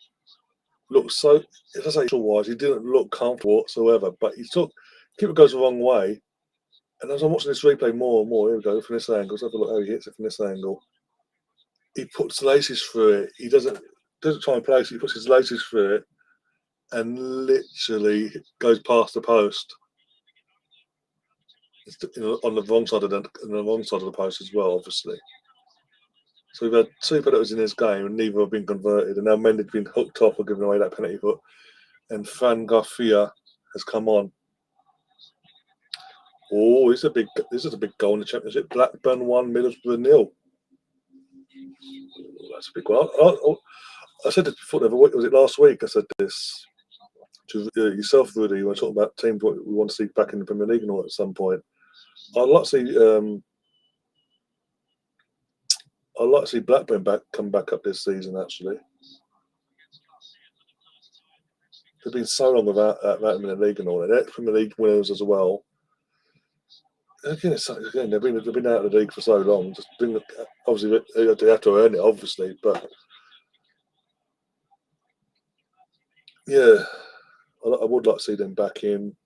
Looks so, if I say wise, he didn't look comfortable whatsoever, but he took, keeper goes the wrong way. And as I'm watching this replay more and more, here we go, from this angle. Let's have a look how he hits it from this angle. He puts laces through it. He doesn't try and place it. He puts his laces through it and literally goes past the post. It's on the wrong side of the post as well, obviously. So we've had two penalties in this game, and neither have been converted. And now Mendy's been hooked off or given away that penalty hook. And Fran Garcia has come on. Oh, this is a big goal in the Championship. Blackburn 1, Middlesbrough 0. That's a big one. I said this before. Was it last week? I said this to yourself, Rudy. You were talking about teams what we want to see back in the Premier League and all at some point. I'd like to see Blackburn come back up this season. Actually, they've been so long without them in the league and all that. They're Premier League winners as well. Again, they've been out of the league for so long. Obviously, they have to earn it, obviously, but yeah, I would like to see them back in.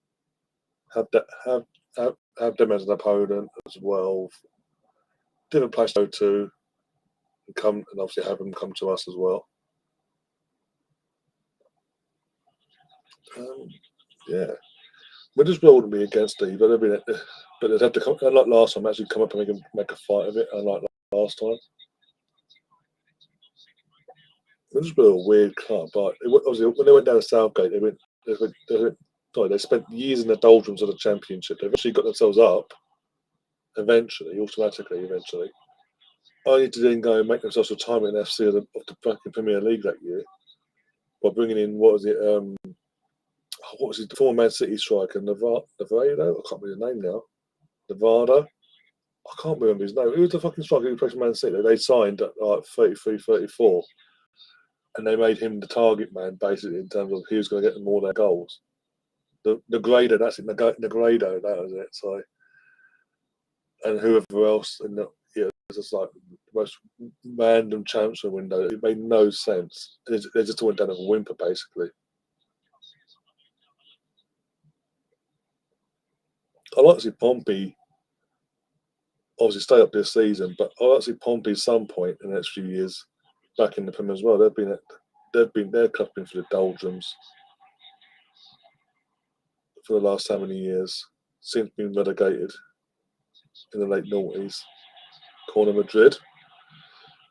Have them as an opponent as well. Different place to go to, and obviously have them come to us as well. Yeah, Middlesbrough wouldn't be against Steve, but they'd have to come. Unlike last time, actually come up and make a fight of it. Unlike last time, Middlesbrough are a weird club, but obviously when they went down to Southgate, they spent years in the doldrums of the Championship. They've actually got themselves up. Automatically, only to then go and make themselves retirement in FC of the fucking Premier League that year by bringing in what was it, the former Man City striker, Nevado? I can't remember the name now. Nevada? I can't remember his name. Who was the fucking striker who played for Man City? They signed at like 33, 34, and they made him the target man, basically, in terms of he was going to get them all their goals. The Negredo, that's it, Negredo, that was it. So, and whoever else, it's just like the most random transfer window. It made no sense. They just went down with a whimper, basically. I'd like to see Pompey obviously stay up this season, but I'd like to see Pompey at some point in the next few years back in the Premier as well. Their club's been for the doldrums for the last how many years? Since being relegated in the late noughties. Corner Madrid.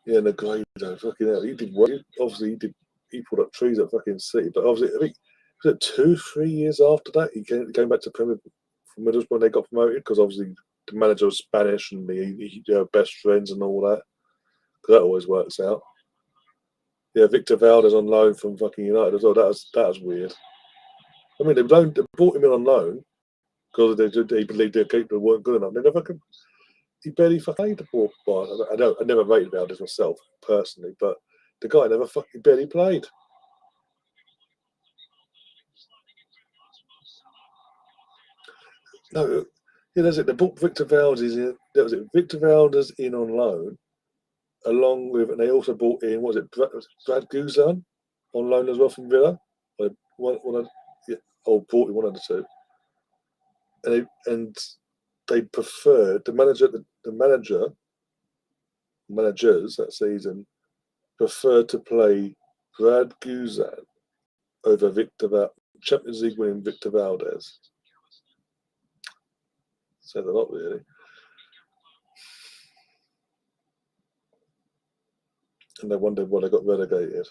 Yeah, Negredo, fucking hell. He did work. He pulled up trees at fucking City, but obviously, I think, was it 2-3 years after that he came back to Premier from Middlesbrough when they got promoted, because obviously the manager was Spanish and he best friends and all that. Because that always works out. Yeah, Victor Valdez on loan from fucking United as well. That was weird. I mean, they brought him in on loan because they believed their keeper weren't good enough. He barely fucking played the ball. Well, I never rated Valdez myself personally, but the guy barely played. No, yeah, that's it. They brought Victor Valdez in. That was it. Victor Valdez in on loan, along with, and they also brought in, Brad Guzan on loan as well from Villa. Brought in one of the two. And they preferred managers that season preferred to play Brad Guzan over Champions League winning Victor Valdez. Said a lot, really. And they wondered why they got relegated.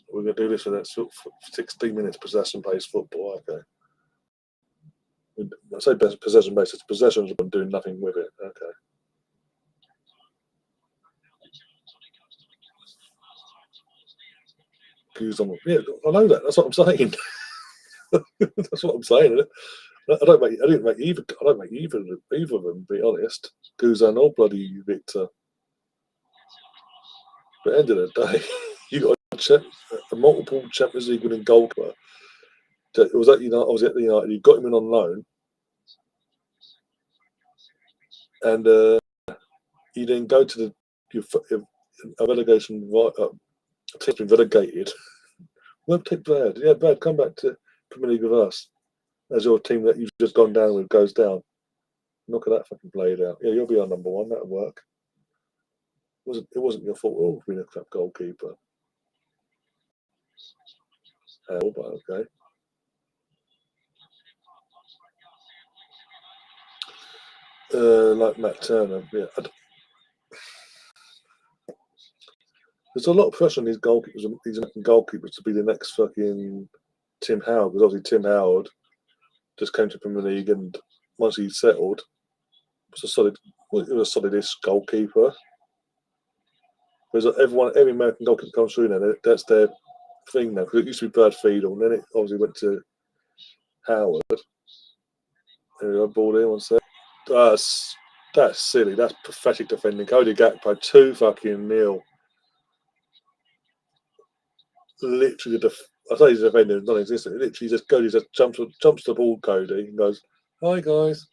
We're going to do this for that 16 minutes possession-based football, okay. I say possession-based, it's possessions but doing nothing with it, okay. Guzan. Yeah, I know that. That's what I'm saying. That's what I'm saying. I don't make either of them, to be honest. Guzan or bloody Victor. But at the end of the day, you got a multiple Champions League winning goalkeeper. It was at United. I was at the United. You got him in on loan, and you then go to a relegation. Team's been relegated. Well, take Brad. Yeah, Brad, come back to Premier League with us. As your team that you've just gone down with goes down. Look at that fucking played out. Yeah, you'll be our number one. That'll work. It wasn't your fault. Oh, being a crap goalkeeper. Hell, but okay. Like Matt Turner, yeah. There's a lot of pressure on these American goalkeepers to be the next fucking Tim Howard, because obviously Tim Howard just came to Premier League, and once he settled, was a solid-ish goalkeeper. Whereas every American goalkeeper comes through now, that's their thing now. Because it used to be Brad Fiedel, and then it obviously went to Howard. There I balled in one sec. That's silly. That's pathetic defending. Cody Gakpo 2-0. Literally, I say he's defending, non-existent. Literally, Cody just jumps the ball, Cody, and goes, "Hi guys."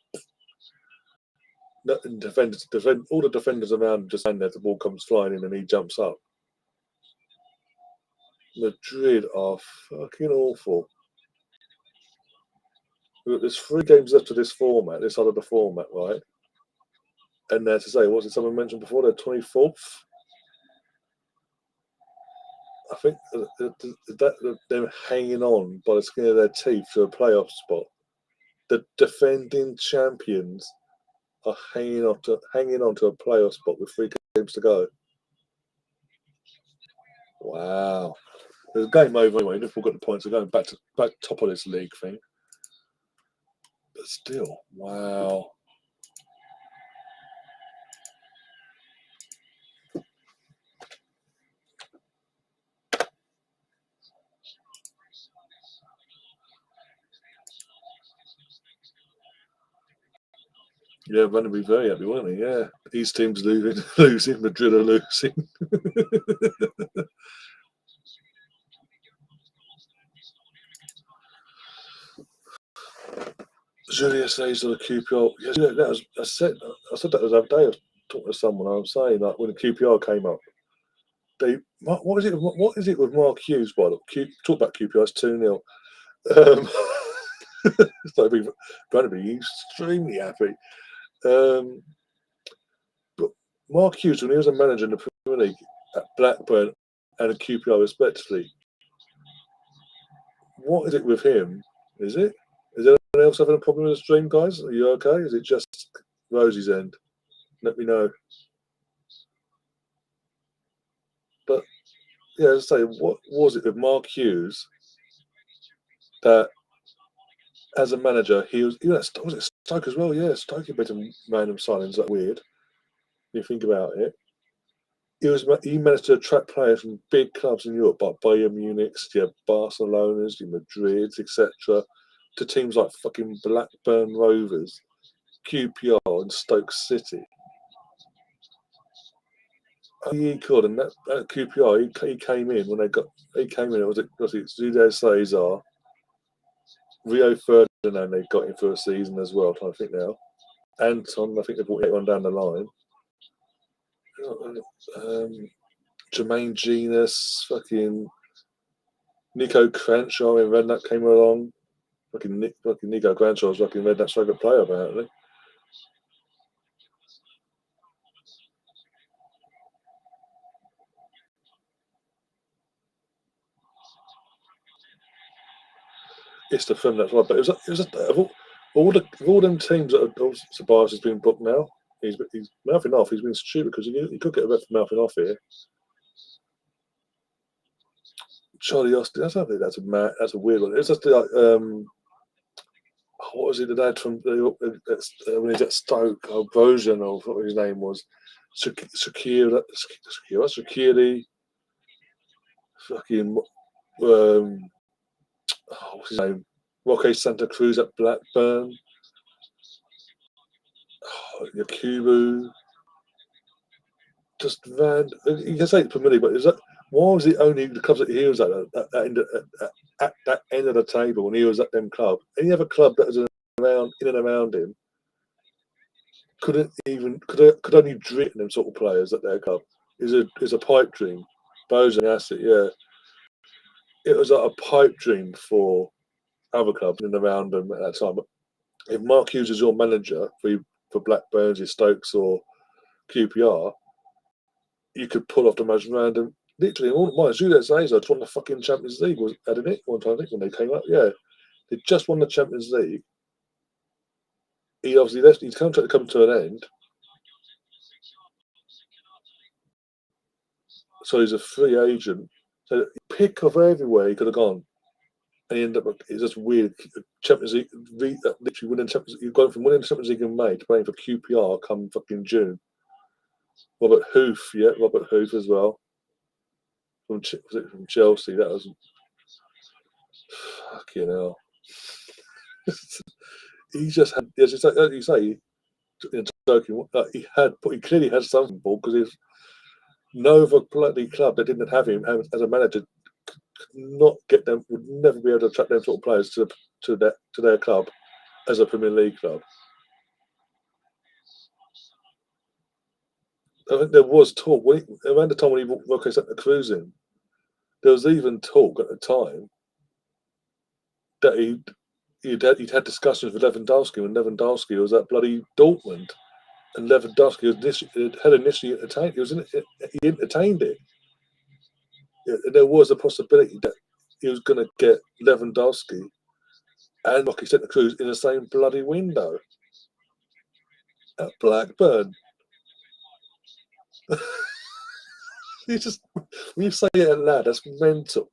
And all the defenders around him just stand there. The ball comes flying in, and he jumps up. Madrid are fucking awful. There's 3 games left of this format, this side of the format, right? And to say, what did someone mentioned before? They're 24th. I think that they're hanging on by the skin of their teeth to a playoff spot. The defending champions are hanging on to a playoff spot with 3 games to go. Wow. There's a game over anyway. Liverpool got the points. They're going back top of this league thing. But still, wow. Yeah, Van would be very happy, wouldn't he? Yeah. These teams losing, Madrid are losing. Julius Hayes on the QPR. Yeah, I said that the other day. I was talking to someone. I was saying that when the QPR came up, what is it with Mark Hughes? By the way, talk about QPR. It's 2-0. So going to be extremely happy. But Mark Hughes, when he was a manager in the Premier League at Blackburn and at QPR respectively, what is it with him? Is there anyone else having a problem with the stream, guys? Are you okay? Is it just Rosie's end? Let me know. But yeah, as I say, what was it with Mark Hughes that as a manager was it Stoke as well? Yeah, Stoke had better random signings. That weird. You think about it. He managed to attract players from big clubs in Europe, like Bayern Munich, Barcelona's, Madrid's, etc., to teams like fucking Blackburn Rovers, QPR, and Stoke City. He could, and that QPR, he came in when he came in. It was Julio Cesar, Rio Ferdinand. They got him for a season as well. I'm trying to think now. Anton, I think they brought one down the line. Jermaine Genius, fucking Nico Crenshaw in Redknapp came along. Fucking Nico Crenshaw was fucking Redknapp's favourite player, apparently. It's the film, that's right. But it was just of all them teams that Sabas has been booked now. He's mouthing off. He's been stupid because he could get a rep for mouthing off here. Charlie Austin. I don't think that's a weird one. It's just like what was it? The dad from when he's at Stoke, Bojan, or what his name was, Sakiri, fucking What's his name? Roque Santa Cruz at Blackburn. Yakubu. Just ran. You can say it's Premier League, but is that why was it only the clubs that he was at that end of the table when he was at them club? Any other club that was around in and around him could only dream them sort of players at their club. Is a pipe dream. Bojan Asset, yeah. It was like a pipe dream for other clubs in and around them at that time. But if Mark Hughes is your manager for Blackburn, your Stokes or QPR, you could pull off the most random. Literally, mind you, let's say, just won the fucking Champions League, hadn't it? One time, I think, when they came up. Yeah. They just won the Champions League. He obviously left, his contract come to an end. So he's a free agent. So pick of everywhere he could have gone. And he ended up, it's just weird. Champions League, literally winning Champions League. You've gone from winning the Champions League in May to playing for QPR come fucking June. Robert Hoof as well. From Chelsea, that was fucking hell. He just had, as you say, joking. He clearly had something for because there's no other bloody club that didn't have him as a manager not get them, would never be able to attract them sort of players to their club as a Premier League club. I think there was talk around the time when he Roque Santa Cruz in. There was even talk at the time that he'd had discussions with Lewandowski when Lewandowski was at bloody Dortmund, and Lewandowski had initially entertained. He entertained it. Yeah, there was a possibility that he was going to get Lewandowski and Roque Santa Cruz in the same bloody window at Blackburn. When you say it out loud, that's mental.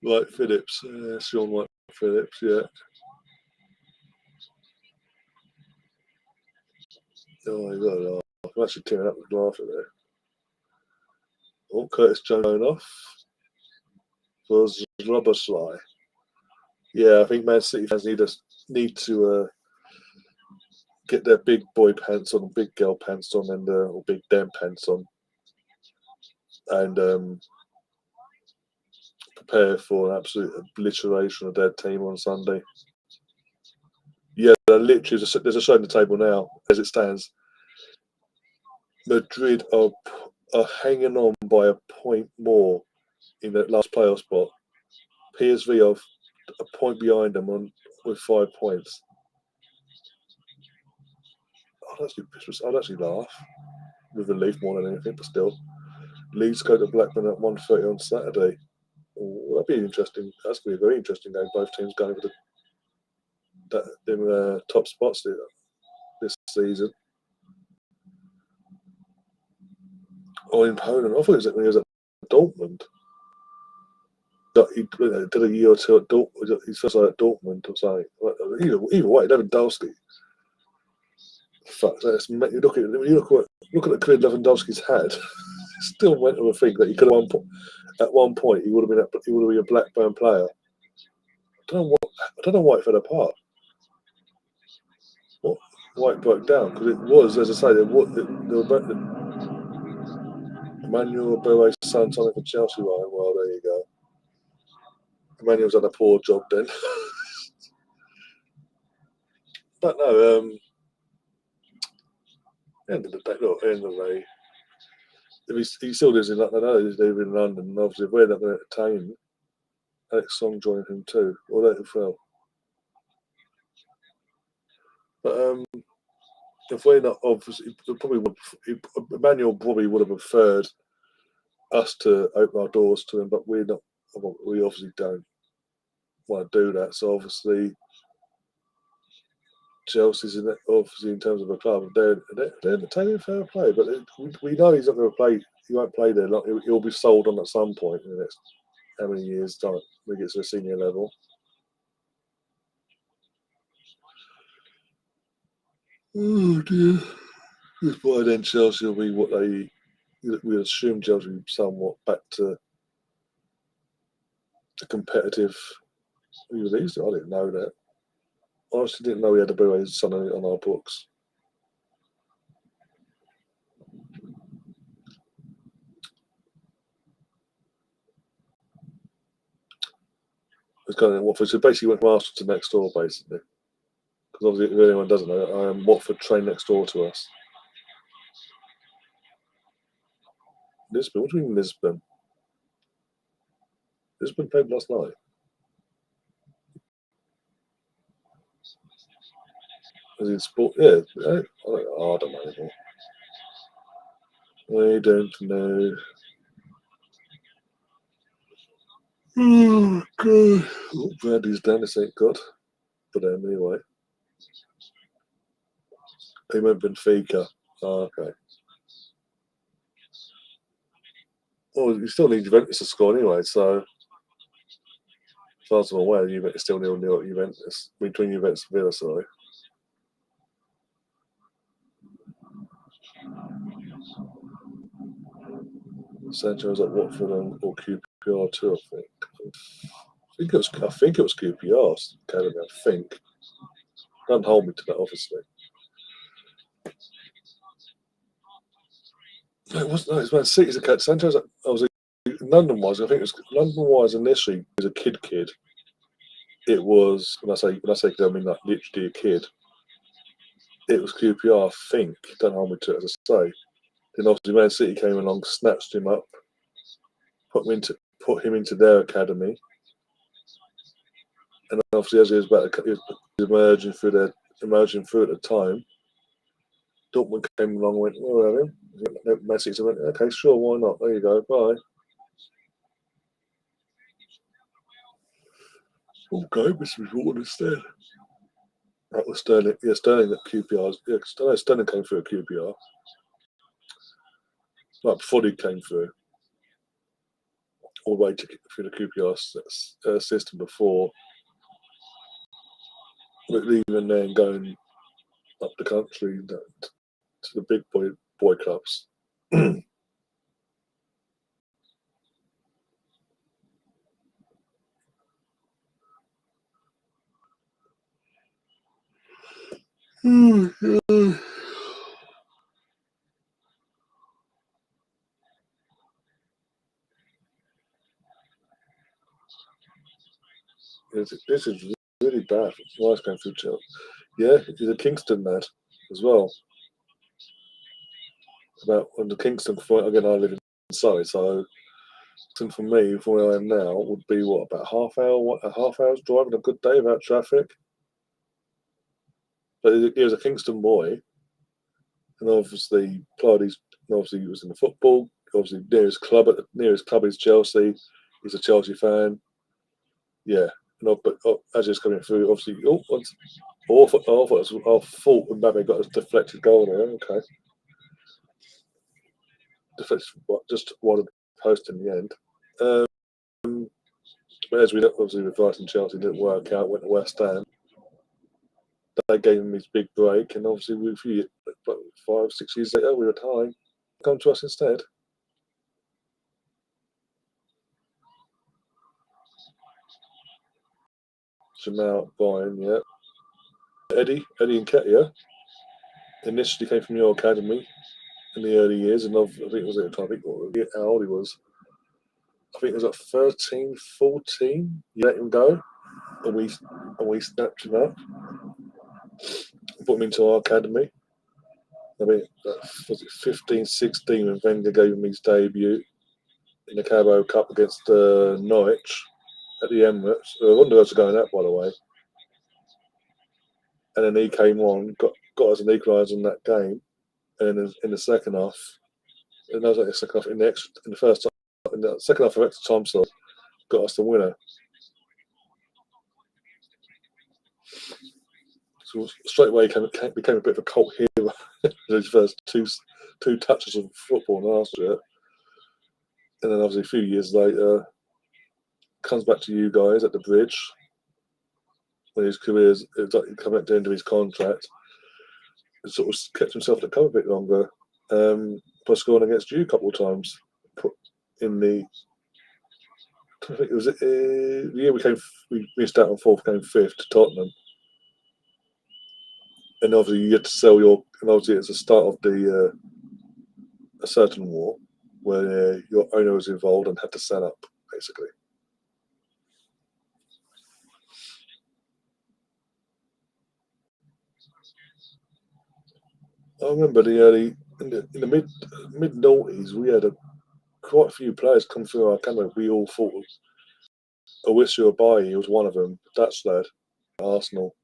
White Phillips, Sean White Phillips, yeah. Oh, you got to laugh. I'm actually tearing up with laughter there. Oh, Curtis Jones going off for Robbersley. Yeah, I think Man City fans need to get their big boy pants on, big girl pants on, and or big damn pants on, and prepare for an absolute obliteration of their team on Sunday. Yeah, literally, there's a show on the table now as it stands. Madrid are hanging on by a point more in that last playoff spot. PSV are a point behind them with 5 points. I'd actually laugh with relief more than anything, but still. Leeds go to Blackburn at 1:30 on Saturday. Oh, that'd be interesting. That's going to be a very interesting game. Both teams going for the top spots this season. Or in Poland, I thought it was when he was at Dortmund. He did a year or two at Dortmund. His first year at Dortmund or something. Either way, Lewandowski. Fuck, you look at the career Lewandowski's had. Still went to think that he could have at one point he would have been a Blackburn player. I don't know why it fell apart. Why it broke down, because it was, as I say, there were Emmanuel Beret's son signing for Chelsea. Right, well, there you go. Emmanuel's had a poor job then. But no, end of the day, if he still lives in London, I know he's living in London, and obviously if we're not going to entertain Alex Song joining him too, or let him fail. But if we're not, obviously, Emmanuel probably would have preferred us to open our doors to him, but we're not. We obviously don't want to do that. So obviously, Chelsea's obviously in terms of a club, they're entertaining fair play, but we know he's not going to play. He won't play there. He'll be sold on at some point in the next how many years' time when he gets to a senior level. Oh dear. Just by then Chelsea will be what we assume Chelsea will be somewhat back to a competitive. We released it. I didn't know that. I honestly didn't know we had a Blue Son on our books. It's going in Watford. So basically, went from Arsenal to next door, basically. Because obviously, if anyone doesn't know, Watford train next door to us. Lisbon? What do you mean Lisbon? Lisbon played last night. Is it sport? Yeah. I don't know anymore. I don't know. Oh, God. Oh, Brandy's down, this ain't good. But anyway. He went Benfica. Oh, okay. Well, you still need Juventus to score anyway, so as far as I'm aware, Juventus still 0-0 at Juventus, between Juventus and Villa, sorry. Sancho's at Watford or QPR too, I think. I think it was QPR's academy, I think. Don't hold me to that, obviously. No, it wasn't. No, it was Man City's academy. Sancho's. I was London wise. I think it was London wise initially. As a kid. It was when I say kid, I mean like literally a kid. It was QPR, I think. Don't hold me to it, as I say. Then obviously Man City came along, snatched him up, put him into their academy, and obviously as he was emerging through at the time, Dortmund came along and went, "We'll have him." Man City went, "Okay, sure, why not? There you go, bye." Okay, Mr. Water instead. That was Sterling. Yeah, Sterling at QPR. Yeah, Sterling came through at QPR. Like before he came through, all the way through the QPR system before, leaving there and going up the country to the big boy clubs. This is really bad. Wife's going through jail. Yeah, he's a Kingston lad as well. About when the Kingston again, I live in Surrey, so for me, from where I am now, would be what, about a half hour's drive on a good day without traffic. But he was a Kingston boy, and obviously obviously he was in the football. Obviously nearest club is Chelsea. He's a Chelsea fan. Yeah, but as he's coming through, obviously, I thought Mbappe got a deflected goal there. Okay, deflected, just one post in the end. But as we know, obviously with Brighton Chelsea didn't work out. Went to West Ham. They gave him his big break, and obviously with 5-6 years later, we were tied. Come to us instead. Jamal Bryan, yeah. Eddie Nketiah initially came from your academy in the early years, and I think it was at the time. I think how old he was. I think it was at 13, 14. You let him go, and we snapped him up, put him into our academy. I mean, was it 15, 16 when Wenger gave him his debut in the Carabao Cup against Norwich at the Emirates. I wonder us going out, by the way. And then he came on, got us an equaliser in that game, and then in the second half, and that was like the second half in the first time, in the second half of extra time, so got us the winner. So straight away became a bit of a cult hero. His first two touches of football in Austria, and then obviously a few years later, comes back to you guys at the Bridge when his career's coming at the end of his contract. And sort of kept himself at the club a bit longer, by scoring against you a couple of times. Put in the I think it was the year we missed out on fourth, came fifth to Tottenham, and obviously you had to sell and obviously it's the start of the a certain war where your owner was involved and had to sell up basically. I remember in the mid noughties we had quite a few players come through our academy. We all thought Owusu Abayi was one of them, Dutch lad, Arsenal.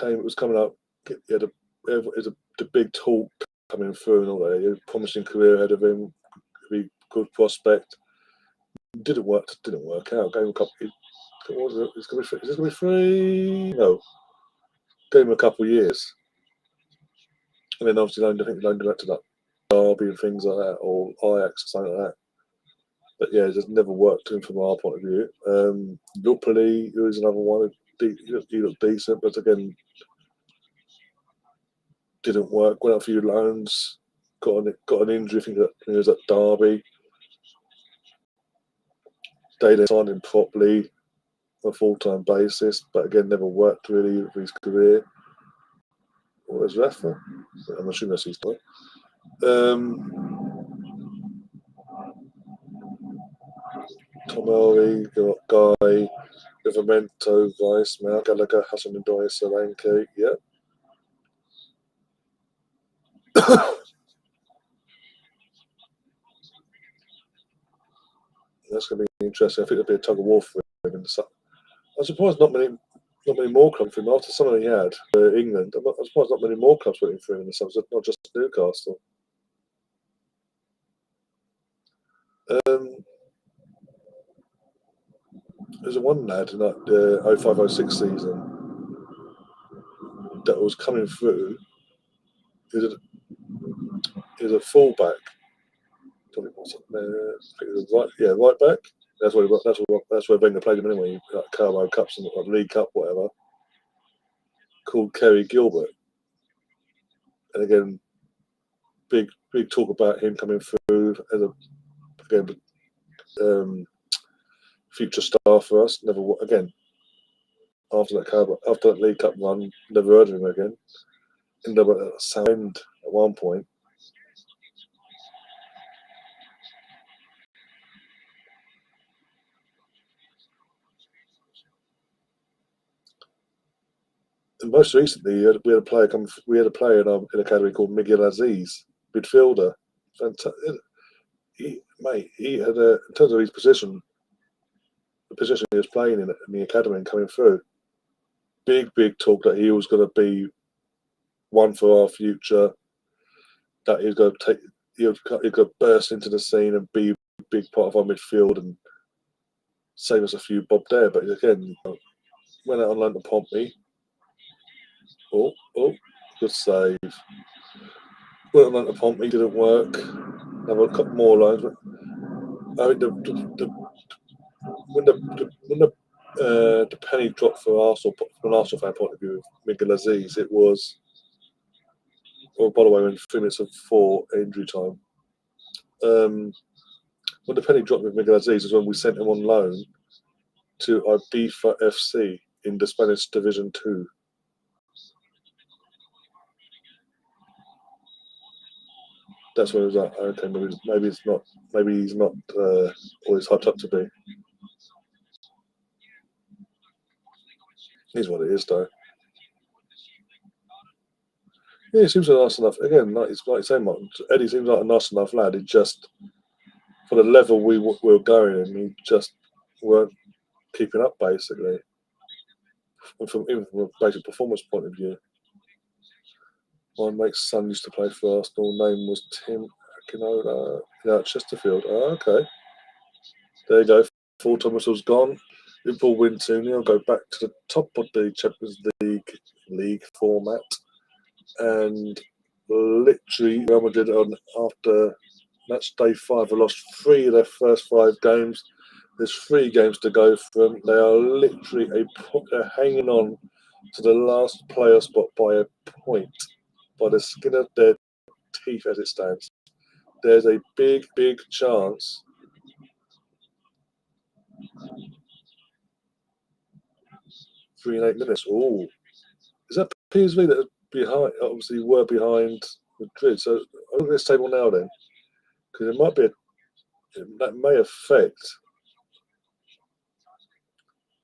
Was coming up. He had the big talk coming through and all that. He had a promising career ahead of him. Be good prospect. Didn't work out. Gave him a couple. What was it? Is this going to be free? No. Gave him a couple of years, and then obviously loaned him back to that Derby and things like that, or Ajax or something like that. But yeah, it just never worked in from our point of view. Lupoli, who is another one. He looked decent, but again, didn't work. Went out a few loans, got an injury. I think that he was at Derby. They then signed him properly on a full-time basis, but again, never worked really for his career. What was Rafa? I'm assuming that's his name. Tomori, Guy, Livramento, Vice, Mal, Gallagher, Hassan Ndoye, Solanke, yeah. That's going to be interesting. I think there'll be a tug of war for him in the summer. I'm surprised not many more come for him after some of he had England. I'm surprised not many more clubs went for him in the summer, not just Newcastle. There's a one lad in that 05-06 season that was coming through. He was a fullback. I think it was right back. That's where Wenger played him anyway. Like Carbo Cups and like League Cup, whatever. Called Kerry Gilbert, and again, big talk about him coming through as future star for us. Never again after that League Cup run, never heard of him again. Ended up at Southend at one point. And most recently, we had a player in our academy called Miguel Aziz, midfielder. He had in terms of his position, the position he was playing in the academy and coming through. Big talk that he was going to be one for our future. That he was going to he could burst into the scene and be a big part of our midfield and save us a few bob there. But again, went out on loan to Pompey. Oh, good save. Went on loan to Pompey, didn't work. Now a couple more loans. But I think when the penny dropped for Arsenal, from an Arsenal fan point of view, Miguel Aziz, it was. Oh, by the way, when 3 minutes of 4 injury time. When the penny dropped with Miguel Aziz is when we sent him on loan to Ibiza FC in the Spanish Division 2. That's when it was like, okay, maybe it's not. Maybe he's not always hyped up to be. He's what it is, though. Yeah, he seems nice enough. Again, like you say, Martin, Eddie seems like a nice enough lad. He just, for the level we were going in, he just weren't keeping up, basically. Even from a basic performance point of view. My mate's son used to play for Arsenal. Name was Tim Akinola. At Chesterfield. Oh, okay. There you go. Full Thomas was gone. Liverpool win 2-0. Go back to the top of the Champions League format. And literally, Real Madrid after match day 5 have lost 3 of their first 5 games. There's 3 games to go for them. They are literally they're hanging on to the last player spot by a point, by the skin of their teeth as it stands. There's a big chance 3 and 8 minutes. Oh, is that PSV that are behind? Obviously, were behind Madrid. So I look at this table now then, because it might be that may affect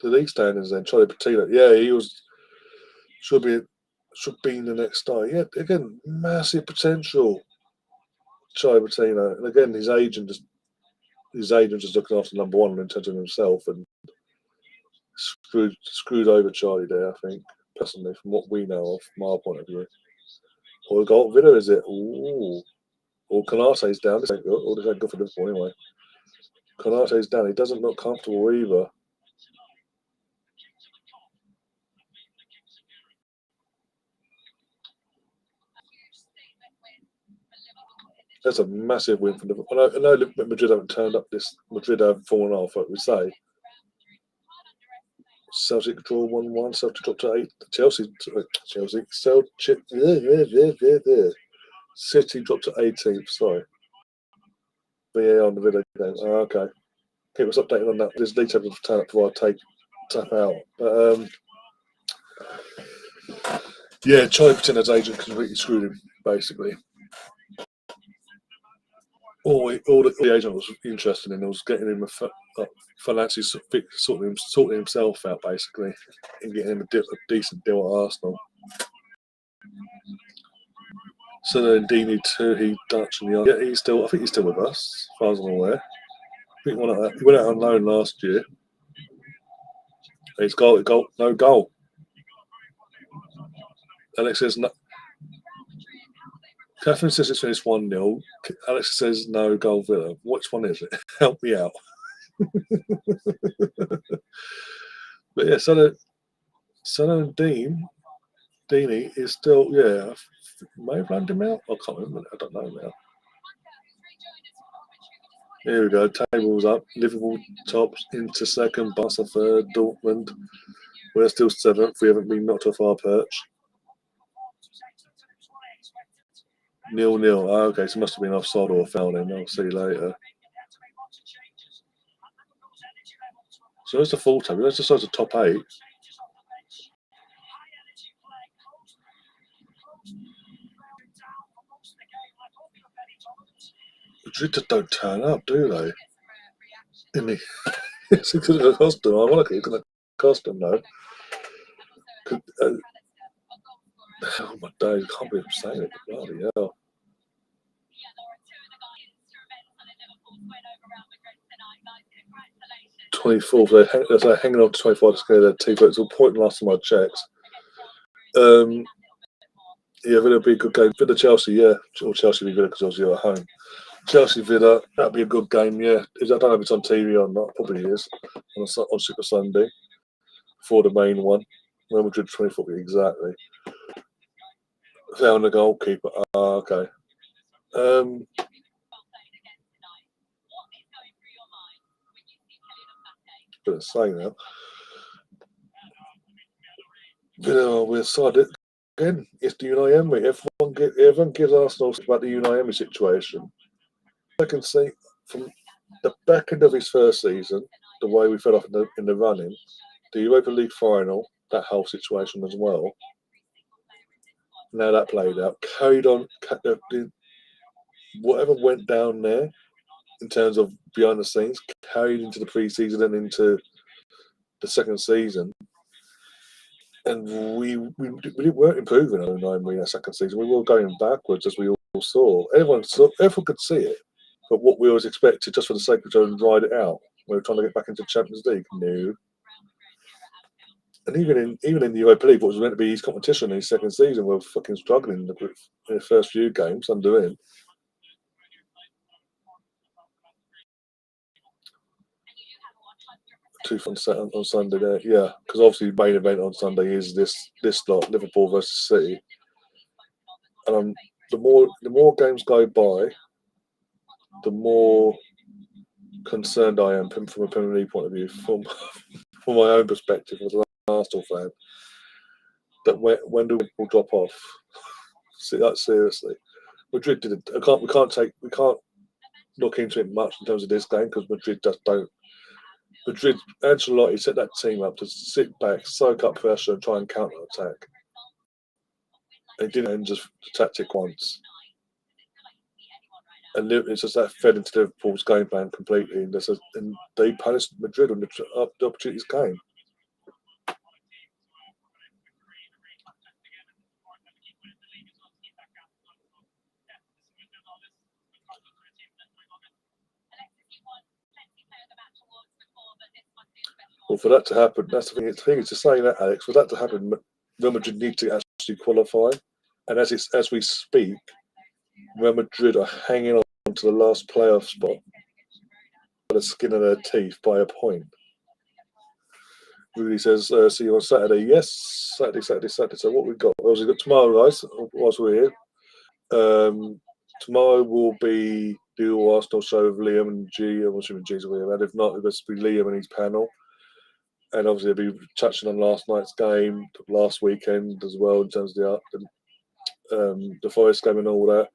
the league standings. Then Charlie Patino, yeah, he should be in the next star. Yeah, again, massive potential. Charlie Patino, and again, his agent just looking after number one in terms of himself and screwed over Charlie there. I think personally, from what we know of, from our point of view. Or the goal Villa is it? Ooh. Or Canate's down. This ain't good. Or this ain't good for Liverpool anyway. Canate's down. He doesn't look comfortable either. That's a massive win for Liverpool. I know Madrid haven't turned up this. Madrid have fallen off, like we say. Celtic draw 1-1. Celtic dropped to 8. Celtic. City dropped to 18th. Sorry. VAR on the video game. Oh, okay. Keep us updated on that. There's league table turn up before I tap out. But yeah, Charlie Patino's agent completely screwed him, basically. All the agent was interested in was getting him financially sorting himself out, basically, and getting him a decent deal at Arsenal. So then Dini too, he Dutch and the other. Yeah, I think he's still with us, as far as I'm aware. I think he went out on loan last year. He's no goal. Alex says no. Catherine says it's finished 1-0. Alex says no goal Villa. Which one is it? Help me out. But yeah, Sano and Dini is still, yeah, may have run him out. I can't remember. I don't know now. Here we go. Tables up. Liverpool tops into second. Barca third. Dortmund. We're still seventh. We haven't been knocked off our perch. 0-0. Oh, okay, so it must have been offside or a foul then. I'll see you later. So that's the full table. That's just the top 8. Madrid just don't turn up, do they? It's going to cost them. Ironically, it's going to cost them, though. Oh my days, I can't believe I'm saying it. Bloody hell. '24th. They're hanging on to 25 to scare their teeth. It's all point last time I checked. Yeah, Villa be a good game. Villa Chelsea, yeah. Or Chelsea Villa because obviously you're at home. Chelsea Villa, that'd be a good game, yeah. I don't know if it's on TV or not. Probably is on Super Sunday for the main one. Real Madrid 24th, exactly. Found the goalkeeper. Okay. Gonna say now. We're decided again. It's the Unai Emery. Everyone gives Arsenal about the Unai Emery situation. I can see from the back end of his first season, the way we fell off in the running, the Europa League final, that whole situation as well. Now that played out, carried on. Whatever went down there in terms of behind the scenes, carried into the pre-season and into the second season. And we weren't improving on that second season. We were going backwards, as we all saw. Everyone could see it. But what we always expected, just for the sake of trying to ride it out, we were trying to get back into Champions League. No. And even in the Europa League, what was meant to be his competition in his second season, we were fucking struggling in the first few games under him. Two on Sunday there, yeah, because obviously the main event on Sunday is this lot, Liverpool versus City. And the more games go by, the more concerned I am from a Premier League point of view, from my own perspective as an Arsenal fan, that when do we drop off? See that seriously. Madrid did it. We can't look into it much in terms of this game because Madrid just don't. Madrid, Ancelotti set that team up to sit back, soak up pressure, and try and counter-attack. It didn't end just the tactic once. And it's just that fed into Liverpool's game plan completely. And they punished Madrid when the opportunities came. Well, for that to happen, that's the thing. The thing is to say that, Alex, for that to happen, Real Madrid need to actually qualify. And as we speak, Real Madrid are hanging on to the last playoff spot by the skin of their teeth by a point. Rudy says, see you on Saturday. Yes, Saturday. So what we've got? Well, we've got tomorrow, guys, whilst we're here. Tomorrow will be the All Arsenal show with Liam and G. I'm assuming G's will be around. If not, it's going to be Liam and his panel. And obviously, they'll be touching on last night's game, last weekend as well, in terms of the Forest game and all that.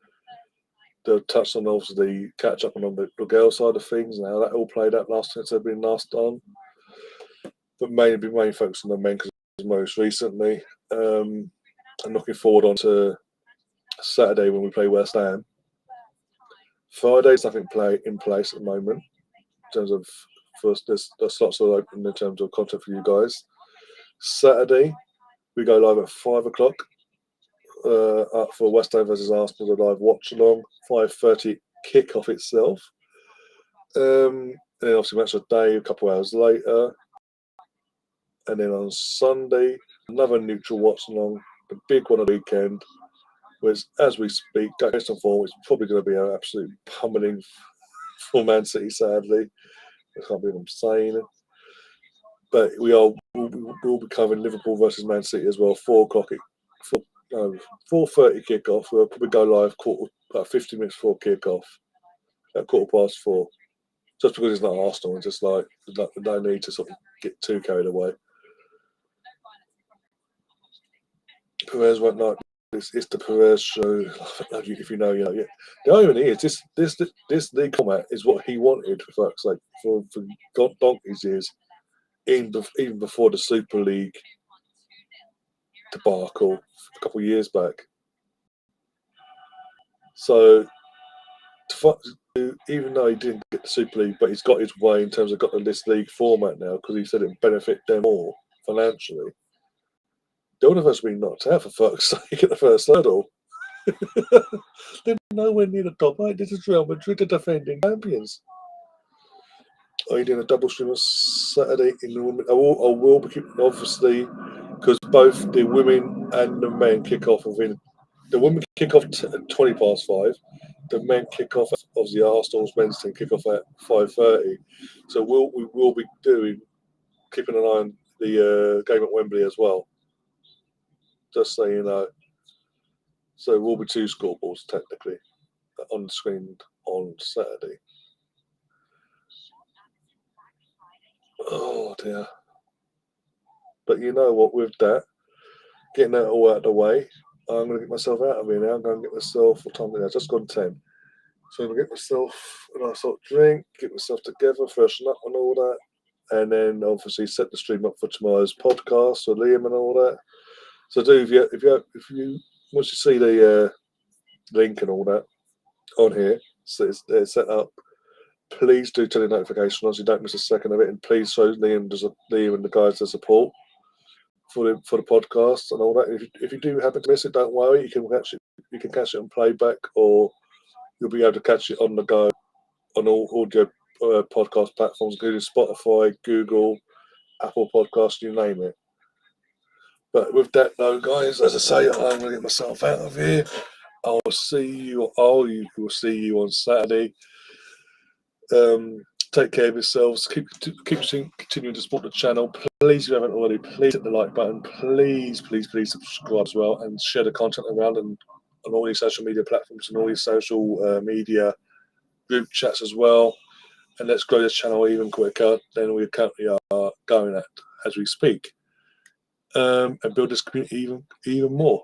They'll touch on, obviously, catch up on the girl side of things and how that all played out last since they've been last on. But mainly focused on the men because most recently. I'm looking forward on to Saturday when we play West Ham. Friday's nothing in place at the moment in terms of first. The slots are open in terms of content for you guys. Saturday we go live at 5 o'clock up for West Ham versus Arsenal. The live Watchalong 5:30 kickoff itself. And then obviously match of the day a couple hours later. And then on Sunday, another neutral Watchalong, the big one of the weekend, which, as we speak, based on form, it's probably going to be an absolute pummeling for Man City, sadly. I can't believe I'm saying it. But we'll be covering Liverpool versus Man City as well, 4 o'clock, 4:30 kickoff. We'll probably go live about 50 minutes before kickoff, at 4:15. Just because it's not Arsenal, it's just like, no need to sort of get too carried away. Perez went like it's the Perez show. If you know, you know. Yeah. The irony is this league format is what he wanted for fuck's sake for donkey's years, even before the Super League debacle a couple of years back. So, even though he didn't get the Super League, but he's got his way in terms of got this league format now because he said it would benefit them more financially. The other of us being knocked out for fuck's sake at the first hurdle. They're nowhere near the top 8. This is Real Madrid, the defending champions. Are you doing a double stream on Saturday in the women? I will be obviously because both the women and the men kick off within. The women kick off at 5:20. The men kick off obviously Arsenal's men's team kick off at 5:30. So we will be keeping an eye on the game at Wembley as well. Just so you know. So there will be 2 scoreboards technically on the screen on Saturday. Oh dear. But you know what, with that, getting that all out of the way, I'm going to get myself out of here now. I'm going to get myself, what time is it? I've just gone 10. So I'm going to get myself a nice hot drink, get myself together, freshen up and all that. And then obviously set the stream up for tomorrow's podcast with Liam and all that. So do if you once you see the link and all that on here, so it's set up. Please do turn the notification on so you don't miss a second of it, and please show Liam and the guys the support for the podcast and all that. If you do happen to miss it, don't worry. You can catch it on playback, or you'll be able to catch it on the go on all audio podcast platforms, including Spotify, Google, Apple Podcasts, you name it. But with that, though, guys, as I say, I'm going to get myself out of here. I will see you. Will see you on Saturday. Take care of yourselves. Keep continuing to support the channel. Please, if you haven't already, please hit the like button. Please subscribe as well, and share the content around and on all your social media platforms and all your social media group chats as well. And let's grow this channel even quicker than we currently are going at as we speak. And build this community even more.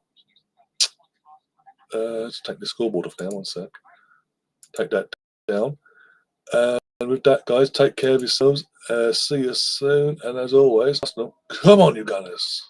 Let's take the scoreboard off now. One sec. Take that down. And with that, guys, take care of yourselves. See you soon. And as always, Arsenal, come on, you Gunners.